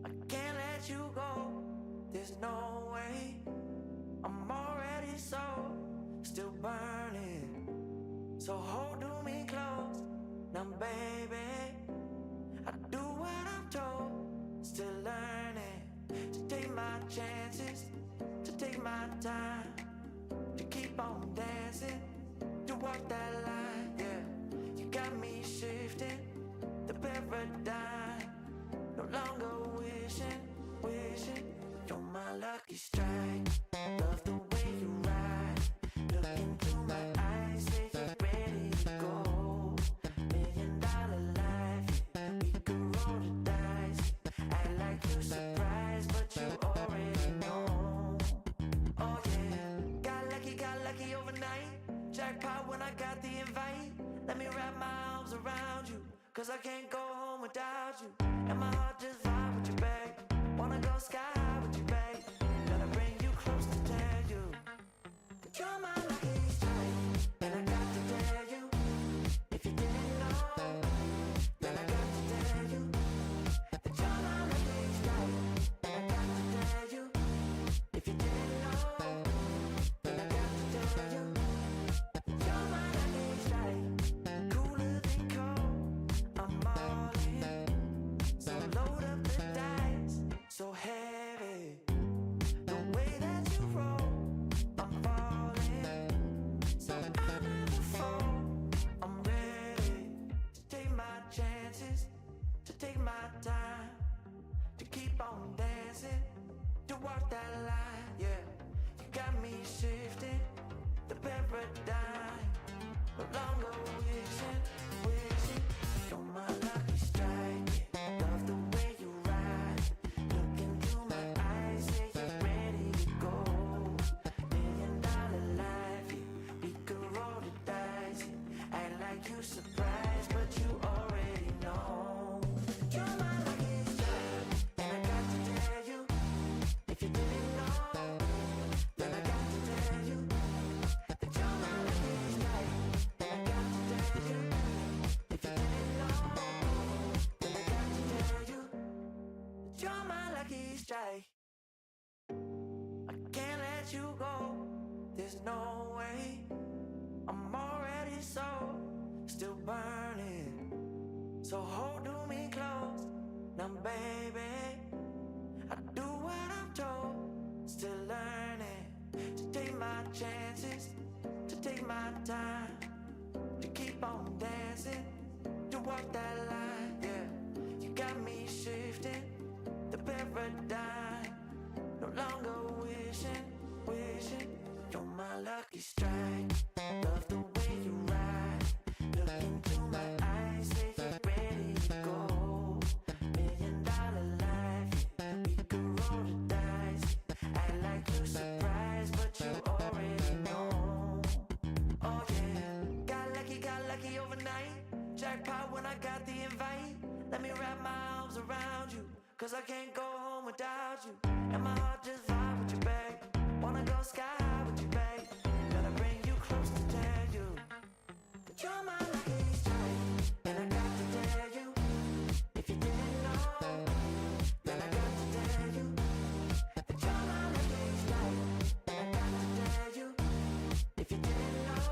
I can't let you go. There's no way. I'm already still burning. So hold me close, now baby. I do what I'm told. Still learning to take my chances, to take my time, to keep on dancing, to walk that line. Yeah, you got me shifting the paradigm. No longer wishing. You're my lucky strike. Love the way you ride. Look into my eyes, say you're ready to go. $1 million life, yeah. We could roll the dice. Act like you're surprised, but you already know. Oh yeah, got lucky overnight. Jackpot when I got the invite. Let me wrap my arms around you, 'cause I can't go home without you. And my heart just vibe with you, babe. Wanna go sky high with you, babe. Gotta bring you close to tell you that you're my lucky strike. And I got to tell you, if you didn't know, then I got to tell you that you're my lucky strike. And I got to tell you, if you didn't know, then I got to tell you that you're my lucky strike. Cooler than cold, I'm all in. So load up the dice, so heavy. The way that you roll, I'm falling. So I never fall. I'm ready to take my chances, to take my time, to keep on dancing, to walk that line. Yeah, you got me shifting the paradigm. No longer wishing. You're my lucky strike. Love the way you ride. Look into my eyes, say you're ready to go. $1 million life, yeah. We could roll the dice, yeah. Act like you surprised, but you already know. You're my lucky strike, and I got to tell you, if you didn't know, then I got to tell you that you're my lucky strike. And I got there's no way. I'm already so still burning. So hold me close now, baby. I do what I'm told, still learning to take my chances, to take my time, to keep on dancing, to walk that line. Yeah, you got me shifting the paradigm. No longer wishing, you're my lucky strike. Love the way you ride, look into my eyes, say you're ready to go. $1 million life, yeah, we could roll the dice. Act like you surprised, but you already know. Oh yeah, got lucky overnight. Jackpot when I got the invite. Let me wrap my arms around you, cause I can't go home without you. And my heart just vibe with you, babe. Wanna go sky high with you, babe. Gotta bring you close to tell you that you're my lucky strike. And I got to tell you, if you didn't know, then I got to tell you that you're my lucky strike. And I got to tell you, if you didn't know,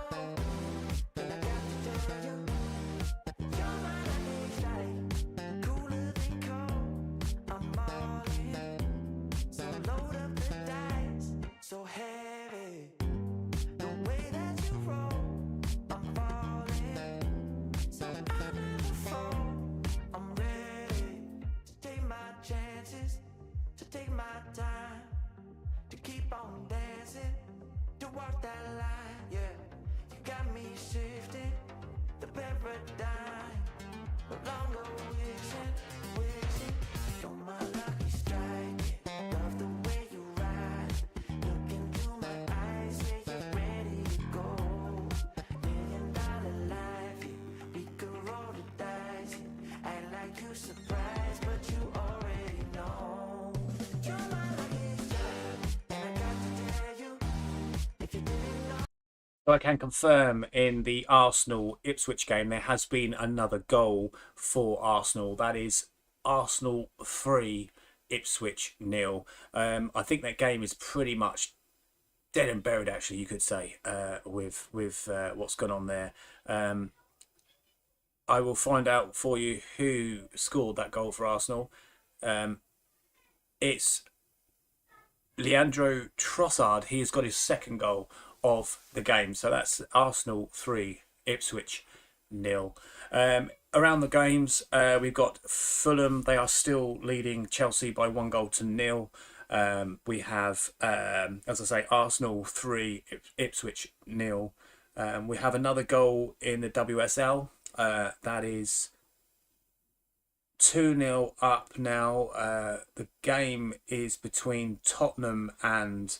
then I got to tell you that you're my lucky strike. Cooler than cold, I'm all in. So load up the dice, so heavy. The way that you roll, I'm falling. So I never fall. I'm ready to take my chances, to take my time, to keep on dancing, to walk that line. Yeah, you got me shifting the paradigm. No longer wishing, you're my lucky strike. Yeah, love the way you ride, look into my eyes, say you're ready to go. $1 million life, yeah, we could roll the dice. Yeah, act like you surprised, but you already know. You're my lucky strike, and I got to tell you, if you didn't know. So I can confirm in the Arsenal Ipswich game there has been another goal for Arsenal. That is Arsenal 3, Ipswich 0. I think that game is pretty much dead and buried, actually, you could say, with what's gone on there. I will find out for you who scored that goal for Arsenal. It's Leandro Trossard. He has got his second goal of the game. So that's Arsenal 3, Ipswich 0. Around the games, we've got Fulham. They are still leading Chelsea by 1-0. We have, as I say, Arsenal 3, Ipswich 0. We have another goal in the WSL. That is 2-0 up now. The game is between Tottenham and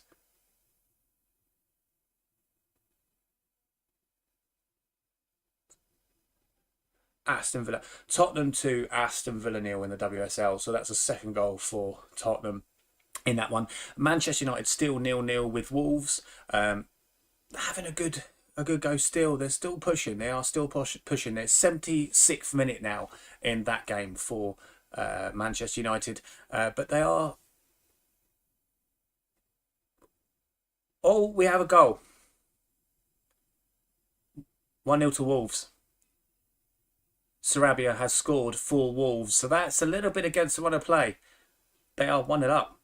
Aston Villa. Tottenham 2, Aston Villa 0 in the WSL. So that's a second goal for Tottenham in that one. Manchester United still 0-0 with Wolves. Having a good go still. They're still pushing. They are still pushing. They're 76th minute now in that game for Manchester United. But they are... Oh, we have a goal. 1-0 to Wolves. Sarabia has scored for Wolves. So that's a little bit against the run of play. They are 1-0 up.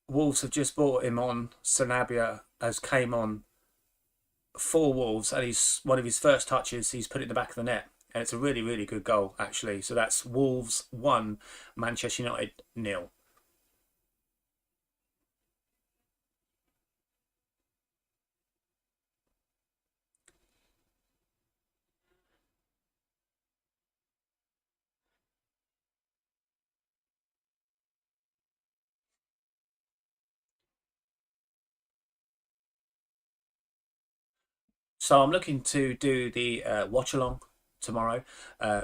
Wolves have just brought him on. Sarabia has came on for Wolves, and he's one of his first touches. He's put it in the back of the net, and it's a really, really good goal, actually. So that's Wolves 1, Manchester United 0. So I'm looking to do the watch along tomorrow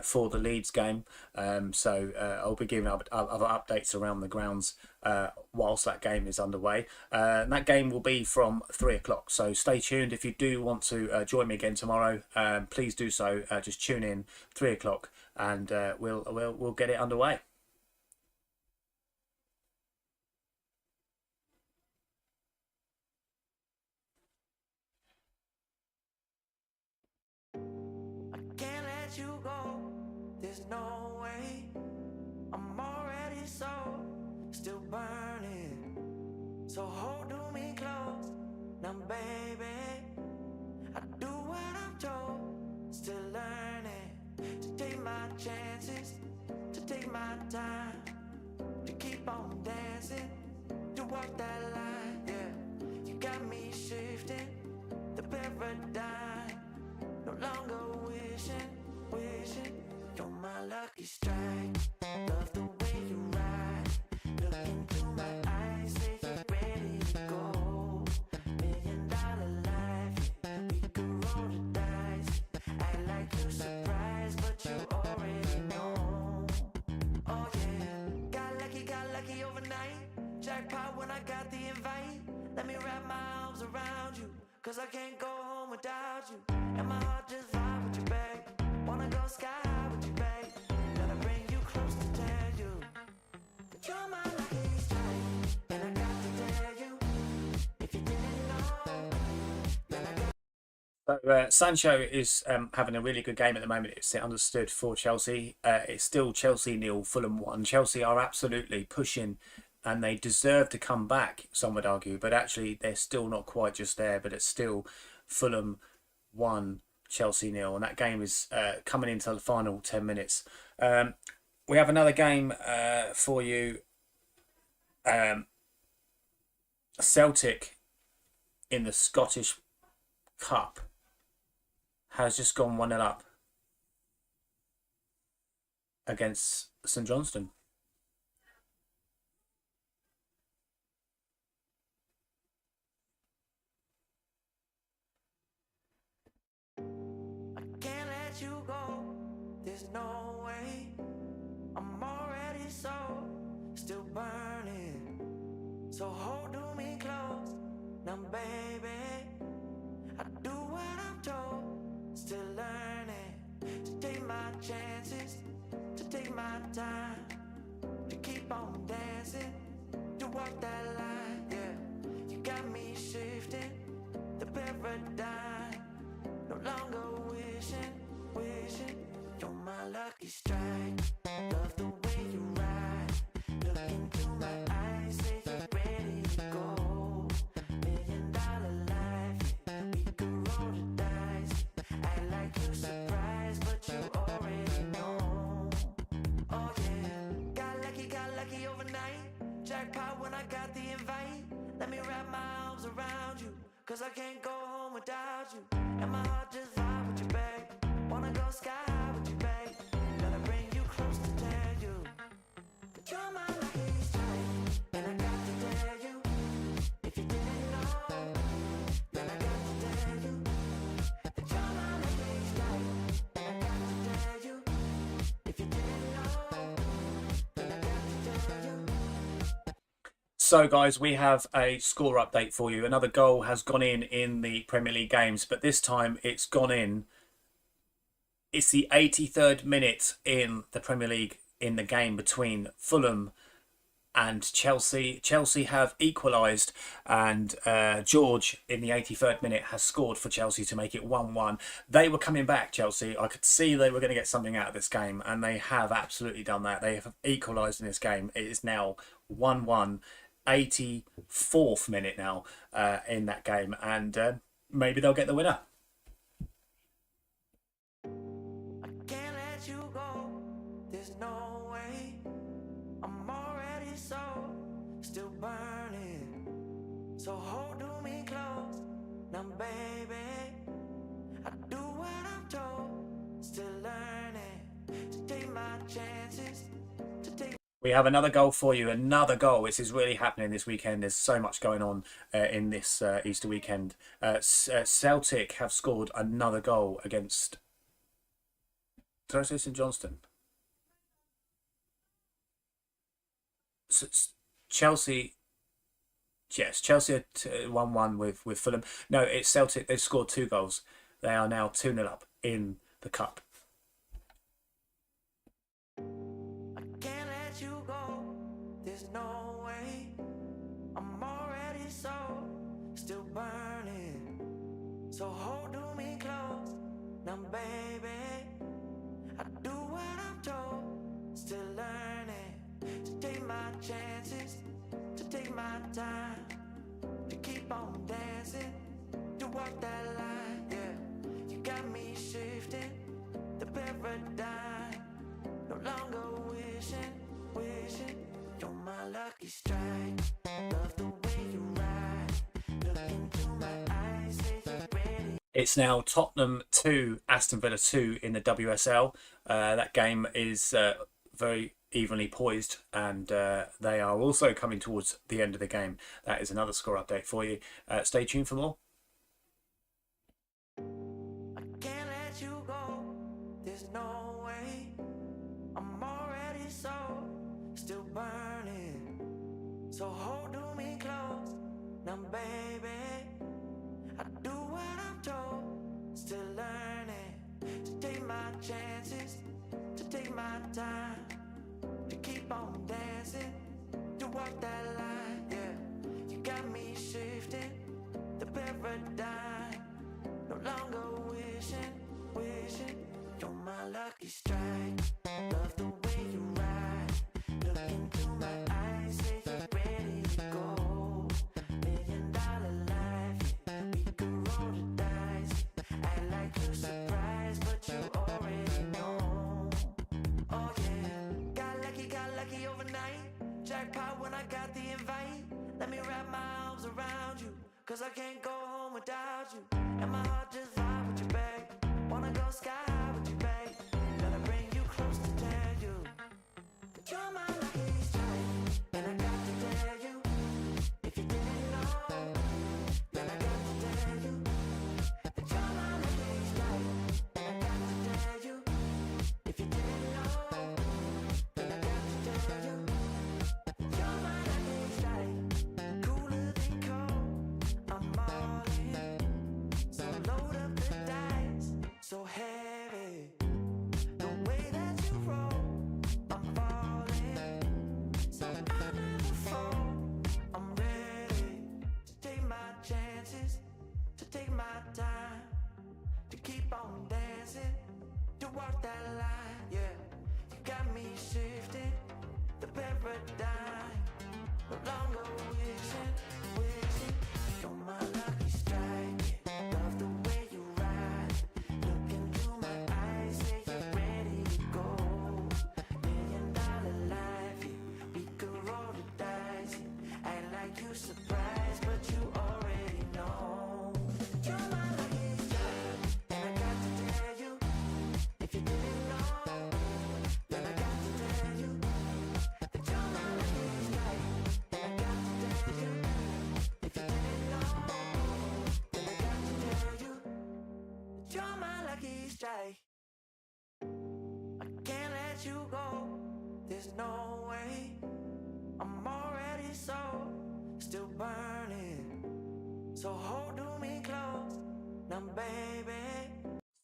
for the Leeds game. I'll be giving other updates around the grounds whilst that game is underway. And that game will be from 3 o'clock. So stay tuned. If you do want to join me again tomorrow, please do so. Just tune in 3 o'clock, and we'll get it underway. you go. There's no way. I'm already so still burning. So hold me close now, baby. I do what I'm told. Still learning to take my chances, to take my time, to keep on dancing, to walk that line. Yeah, you got me shifting the paradigm. No longer wishing, you're my lucky strike. Love the way you ride. Look into my eyes, say you're ready to go. $1,000,000 life, yeah. We could roll the dice. Act like you're surprised, but you already know. Oh yeah, got lucky overnight. Jackpot when I got the invite. Let me wrap my arms around you, 'cause I can't go home without you. And my heart just vibe with you, babe. Wanna go sky high with you, babe. Gotta bring you close to tell you that you're my lucky strike. And I got to tell you, if you didn't know, then I got. So, Sancho is having a really good game at the moment. It's understood for Chelsea. It's still Chelsea 0, Fulham 1. Chelsea are absolutely pushing, and they deserve to come back, some would argue. But actually, they're still not quite just there. But it's still Fulham 1, Chelsea 0. And that game is coming into the final 10 minutes. We have another game for you. Celtic in the Scottish Cup has just gone 1-0 up against St Johnstone. I can't let you go. There's no way. I'm already so still burning. So hold me close now, baby. I do what I'm told. Still learning to take my chances, to take my time, to keep on dancing, to walk that line. Yeah, you got me shifting the paradigm. No longer wishing, you're my lucky strike. Love the way you ride. Look into my eyes, say you're ready to go. $1,000,000 life, yeah. We could roll the dice. Act like you're surprised, but you already know. Oh yeah, got lucky overnight. Jackpot when I got the invite. Let me wrap my arms around you, 'cause I can't go home without you. And my heart just vibe with you, babe. Wanna go sky high with you, babe. Gotta bring you close to tell you that you're my lucky strike. And I got to tell you, if you didn't know, then I got to tell you that you're my lucky strike. And I got to tell you, if you didn't know, then I got to tell you. So, guys, we have a score update for you. Another goal has gone in the Premier League games, but this time it's gone in. It's the 83rd minute in the Premier League in the game between Fulham and Chelsea. Chelsea have equalised, and George in the 83rd minute has scored for Chelsea to make it 1-1. They were coming back, Chelsea. I could see they were going to get something out of this game, and they have absolutely done that. They have equalised in this game. It is now 1-1. 84th minute now in that game, and maybe they'll get the winner. I can't let you go. There's no way. I'm already so still burning. So hold me close now, baby. I do what I'm told. Still learning to take my chances, to take. We have another goal for you. Another goal. This is really happening this weekend. There's so much going on in this Easter weekend. Celtic have scored another goal against. Did I say St Johnstone? Chelsea. Yes, Chelsea are 1-1 with Fulham. No, it's Celtic. They've scored 2 goals. They are now 2-0 up in the cup. I can't let you go. There's no way. I'm already so still burning. So hold me close now, baby. I do what I'm told, still learning to take my chances, to take my time, to keep on dancing, to walk that line. Yeah, you got me shifting the paradigm, no longer wishing you're my lucky strike. Love the way you ride, look into my eyes, say you're ready. It's now Tottenham 2, Aston Villa 2 in the WSL. That game is very evenly poised, and they are also coming towards the end of the game. That is another score update for you. Stay tuned for more. I can't let you go, there's no way. I'm already still burning. So hold me close, now baby. I do what I'm told, still learning to take my chances, to take my time, to keep on dancing, to walk that line. Yeah, you got me shifting the paradigm, no longer wishing you're my lucky strike. Love the way you ride, look into my eyes, say you're ready to go. $1 million life, yeah, we could roll the dice, act like you're surprised, but you already know. Oh yeah, got lucky overnight, jackpot when I got the invite. Let me wrap my arms around you, cause I can't go home without you. And my heart just vibe with you, babe. Wanna go sky high with you, babe. Gotta bring you close to tell you that you're my lucky strike. And I got to tell you, if you didn't know, then I got to tell you that you're my lucky strike. And I got to tell you, if you didn't know, then I got to tell you that you're my lucky strike. Cooler than cold, I'm all in. So load up the dice, so heavy. The way that you roll, I'm falling. So I never fall, I'm ready to take my chances, to take my time, to keep on dancing, to walk that line. Yeah, you got me shifting the paradigm, no longer wishing you're my lucky strike. Yeah, love the way you ride, look into my eyes, say you're ready to go. $1 million life, yeah, we could roll the dice, yeah, act like you surprised, but you already know that you're my lucky strike. And I got to tell you, if you didn't know, then I got to tell you that you're my lucky strike. And I got to tell you, if you didn't know, then I got to tell you that you're my lucky strike. I can't let you go, there's no way. I'm already still burning. So hold me close, now baby.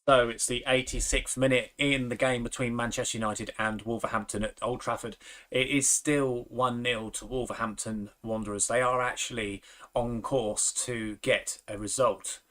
So it's the 86th minute in the game between Manchester United and Wolverhampton at Old Trafford. It is still 1-0 to Wolverhampton Wanderers. They are actually on course to get a result,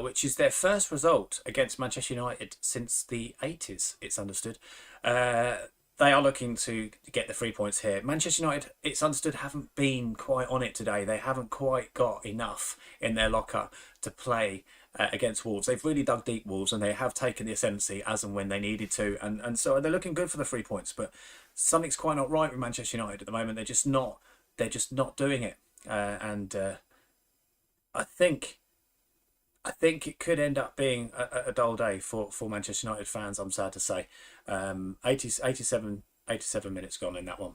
which is their first result against Manchester United since the 80s, it's understood. They are looking to get the 3 points here. Manchester United, it's understood, haven't been quite on it today. They haven't quite got enough in their locker to play against Wolves. They've really dug deep, Wolves, and they have taken the ascendancy as and when they needed to. And so they're looking good for the 3 points. But something's quite not right with Manchester United at the moment. They're just not doing it. I think it could end up being a dull day for Manchester United fans, I'm sad to say. 87 minutes gone in that one.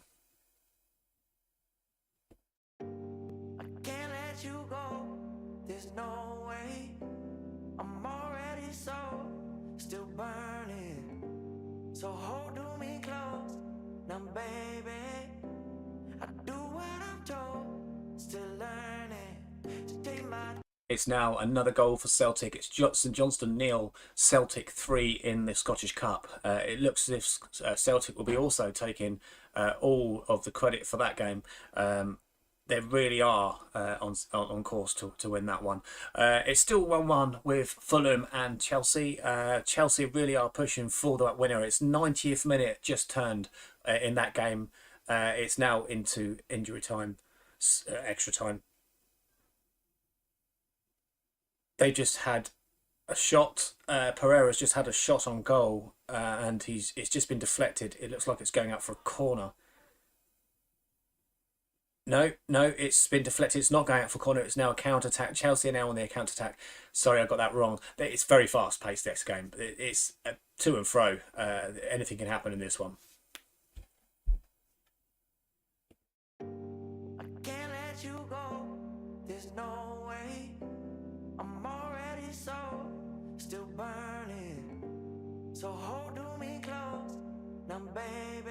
I can't let you go, there's no way. I'm already still burning. So hold me close, now baby. I do what I'm told, still learning to take my. It's now another goal for Celtic. It's St Johnstone 0, Celtic 3 in the Scottish Cup. It looks as if Celtic will be also taking all of the credit for that game. They really are on course to win that one. It's still 1-1 with Fulham and Chelsea. Chelsea really are pushing for that winner. It's 90th minute just turned in that game. It's now into injury time, extra time. They just had a shot. Pereira's just had a shot on goal, and it's just been deflected. It looks like it's going out for a corner. No, no, it's been deflected. It's not going out for corner. It's now a counter attack. Chelsea are now on their counter attack. Sorry, I got that wrong. It's very fast paced this game. It's to and fro. Anything can happen in this one. I can't let you go. There's no way. I'm already still burning. So hold to me close. Now, baby,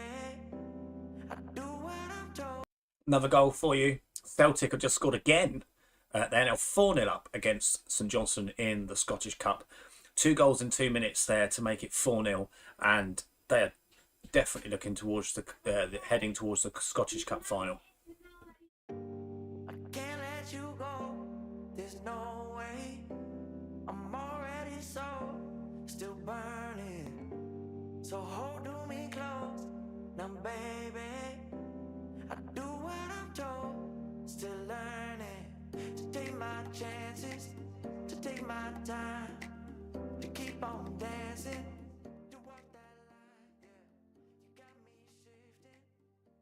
I do what I'm told. Another goal for you. Celtic have just scored again. They're now 4-0 up against St Johnstone in the Scottish Cup. 2 goals in 2 minutes there to make it 4-0, and they're definitely looking towards heading towards the Scottish Cup final. I can't let you go. There's no way. I'm already still burning. So hold to me close. Now, baby, I do what I'm told. Still learning to take my chances, to take my time, to keep on dancing. To walk that line, yeah. You got me shifting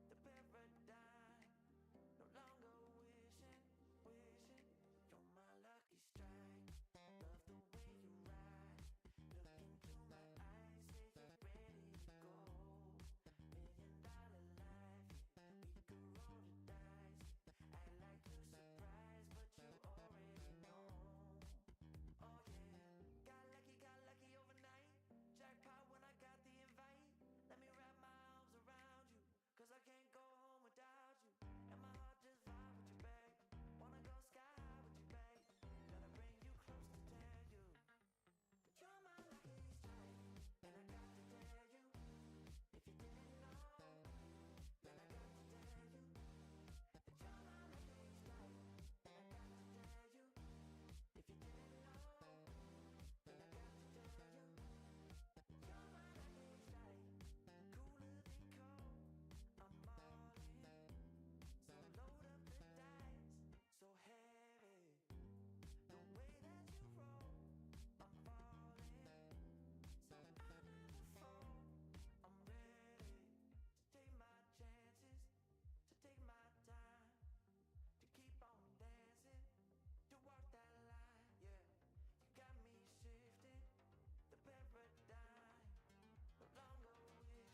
the paradigm. No longer wishing. You're my lucky strike. Love the way you ride. Look into my eyes, say you're ready to go. $1,000,000 life, we could roll the dice. Act like you surprised, but you already know. Oh yeah, got lucky overnight. Jackpot when I got the invite. Let me wrap my arms around you, 'cause I can't go home without you. And my heart just vibe with you, babe. Wanna go sky high with you, babe. Gonna bring you close to tell you that you're my lucky strike. And I got to tell you, if you didn't know, then I got to tell you that you're my lucky strike. And I got to tell you, if you didn't know, then I got to tell you, you're my lucky strike. Cooler than cold, I'm all in. So load up the dice, so heavy. The way that you roll, I'm falling. So I never fall. I'm ready to take my chances, to take my time, to keep on dancing, to walk that line. Yeah, you got me shifting the paradigm. No longer wishing.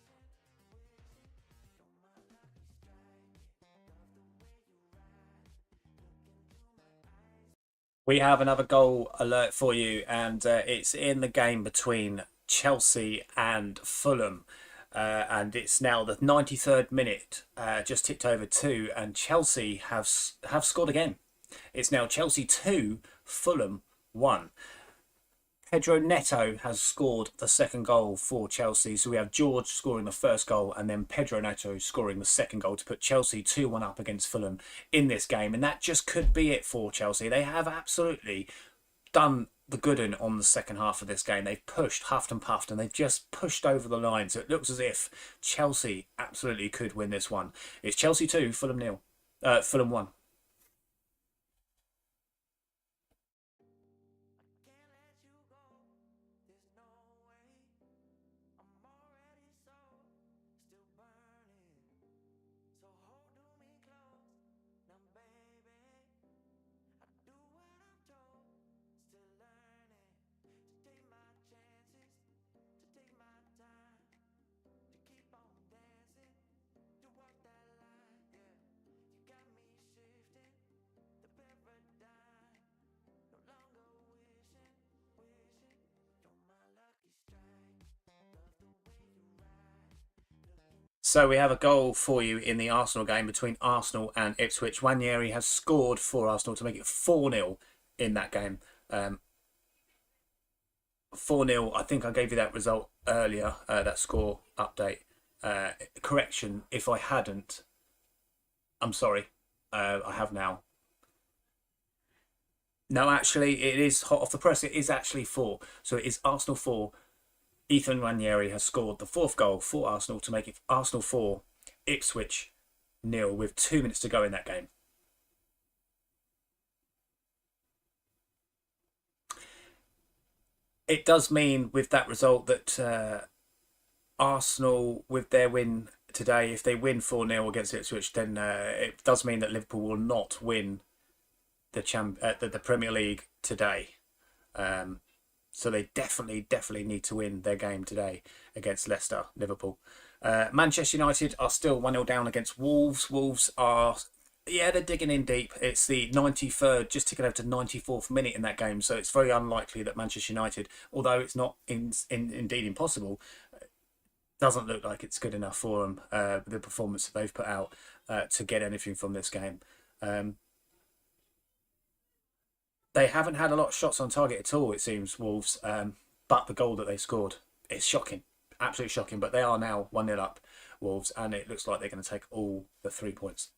You're my lucky strike. Love the way you ride. Look into my eyes. We have another goal alert for you, and it's in the game between Chelsea and Fulham. And it's now the 93rd minute, just ticked over 2, and Chelsea have scored again. It's now Chelsea 2, Fulham 1. Pedro Neto has scored the second goal for Chelsea. So we have George scoring the first goal and then Pedro Neto scoring the second goal to put Chelsea 2-1 up against Fulham in this game. And that just could be it for Chelsea. They have absolutely done the good on the second half of this game. They've pushed, huffed and puffed, and they've just pushed over the line. So it looks as if Chelsea absolutely could win this one. It's Chelsea 2, Fulham 0. Fulham 1. Can't let you go. There's no way. I'm already still burning. So hold to me close. Now, baby, I do what I'm told. Still learning to take my chances, to take my time, to keep on dancing, to walk that line. Yeah, you got me shifting the paradigm. No longer wishing. You're my lucky strike. Love the way you ride. So we have a goal for you in the Arsenal game between Arsenal and Ipswich. Nwaneri has scored for Arsenal to make it 4-0 in that game. 4-0. I think I gave you that result earlier, that score update. Correction, if I hadn't, I'm sorry. I have now. No, actually, it is hot off the press. It is actually 4. So it is Arsenal 4. Ethan Ranieri has scored the 4th goal for Arsenal to make it Arsenal 4, Ipswich 0 with 2 minutes to go in that game. It does mean with that result that Arsenal, with their win today, if they win 4-0 against Ipswich, then it does mean that Liverpool will not win the Premier League today. So they definitely need to win their game today against Leicester, Liverpool. Manchester United are still 1-0 down against Wolves. Wolves are, yeah, they're digging in deep. It's the 93rd, just ticking over to 94th minute in that game. So it's very unlikely that Manchester United, although it's not indeed impossible, doesn't look like it's good enough for them, the performance that they've put out to get anything from this game. They haven't had a lot of shots on target at all, it seems, Wolves. But the goal that they scored is shocking, absolutely shocking. But they are now 1-0 up, Wolves, and it looks like they're going to take all the 3 points.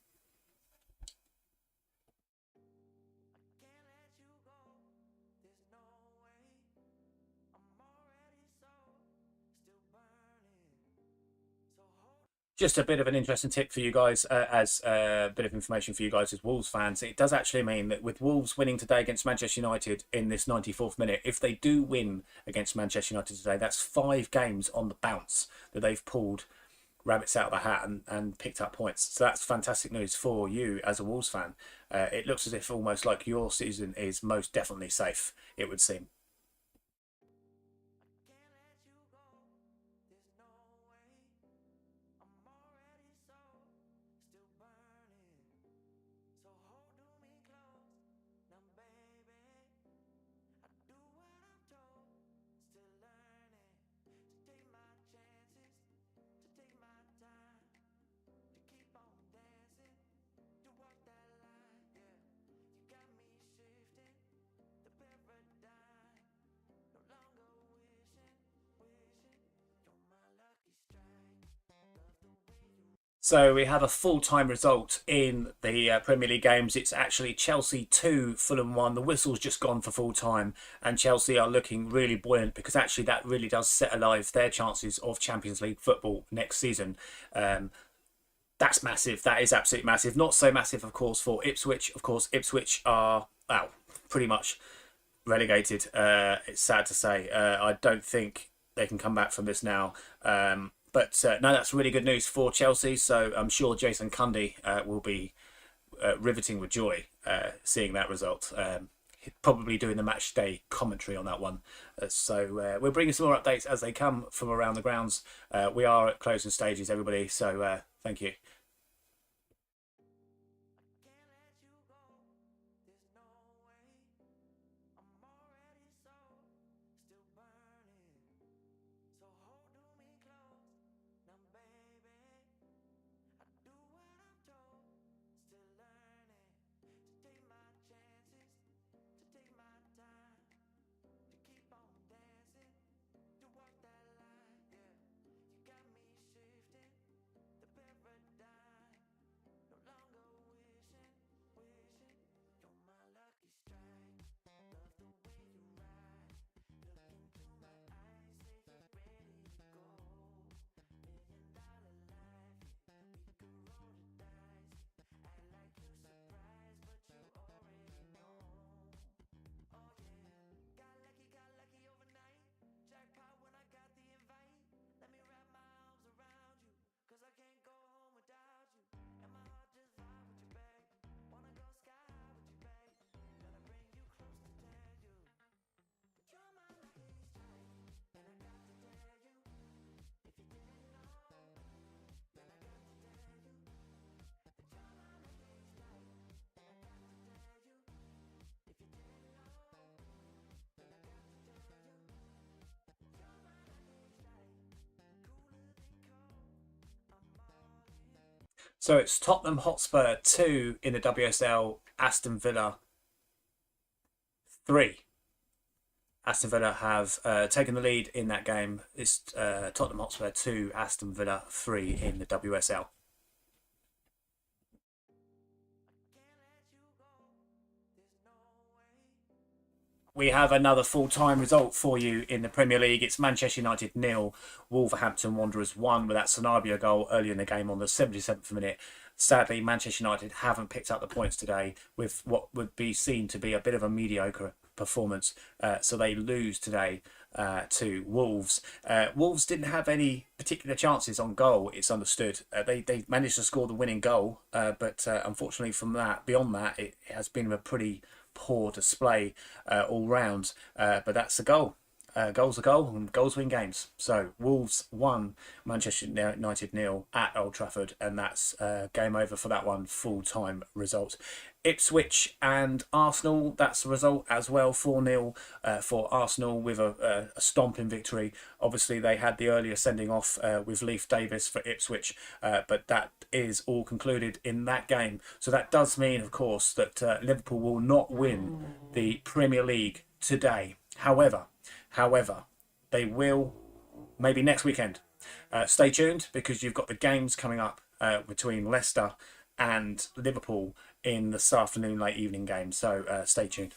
Just a bit of an interesting tip for you guys, as a bit of information for you guys as Wolves fans. It does actually mean that with Wolves winning today against Manchester United in this 94th minute, if they do win against Manchester United today, that's 5 games on the bounce that they've pulled rabbits out of the hat and picked up points. So that's fantastic news for you as a Wolves fan. It looks as if almost like your season is most definitely safe, it would seem. So we have a full-time result in the Premier League games. It's actually Chelsea 2, Fulham 1. The whistle's just gone for full-time, and Chelsea are looking really buoyant because actually that really does set alive their chances of Champions League football next season. That's massive. That is absolutely massive. Not so massive, of course, for Ipswich. Of course, Ipswich are, well, pretty much relegated. It's sad to say. I don't think they can come back from this now. But no, that's really good news for Chelsea. So I'm sure Jason Cundy will be riveting with joy seeing that result. Probably doing the match day commentary on that one. So we're bringing some more updates as they come from around the grounds. We are at closing stages, everybody. So thank you. So it's Tottenham Hotspur 2 in the WSL, Aston Villa 3. Aston Villa have taken the lead in that game. It's Tottenham Hotspur 2, Aston Villa 3 in the WSL. We have another full-time result for you in the Premier League. It's Manchester United 0, Wolverhampton Wanderers 1 with that Sanabria goal early in the game on the 77th minute. Sadly, Manchester United haven't picked up the points today with what would be seen to be a bit of a mediocre performance. So they lose today to Wolves. Wolves didn't have any particular chances on goal, it's understood. They managed to score the winning goal, but unfortunately beyond that, it has been a pretty poor display all round. But that's the goal. Goals are goal, and goals win games. So Wolves 1, Manchester United 0 at Old Trafford, and that's game over for that one. Full-time result. Ipswich and Arsenal, that's the result as well. 4-0 for Arsenal with a stomping victory. Obviously, they had the earlier sending off with Leif Davis for Ipswich, but that is all concluded in that game. So that does mean, of course, that Liverpool will not win the Premier League today. However, they will maybe next weekend. Stay tuned, because you've got the games coming up between Leicester and Liverpool in this afternoon, late evening game. So stay tuned.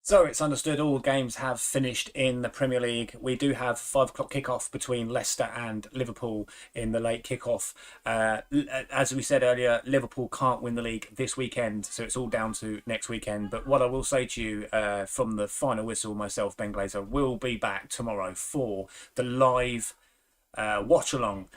So it's understood all games have finished in the Premier League. We do have 5 o'clock kickoff between Leicester and Liverpool in the late kickoff. As we said earlier, Liverpool can't win the league this weekend, so it's all down to next weekend. But what I will say to you from the final whistle, myself, Ben Glazer, will be back tomorrow for the live watch along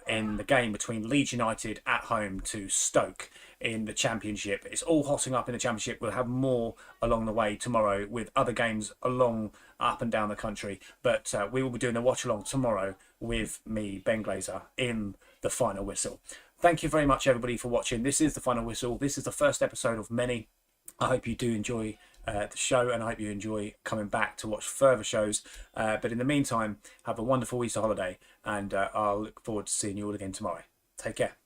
in the game between Leeds United at home to Stoke in the Championship. It's all hotting up in the Championship. We'll have more along the way tomorrow with other games along up and down the country, but we will be doing a watch along tomorrow with me, Ben Glazer, in the final whistle. Thank you very much, everybody, for watching. This is the final whistle. This is the first episode of many. I hope you do enjoy the show, and I hope you enjoy coming back to watch further shows. But in the meantime, have a wonderful Easter holiday, and I'll look forward to seeing you all again tomorrow. Take care.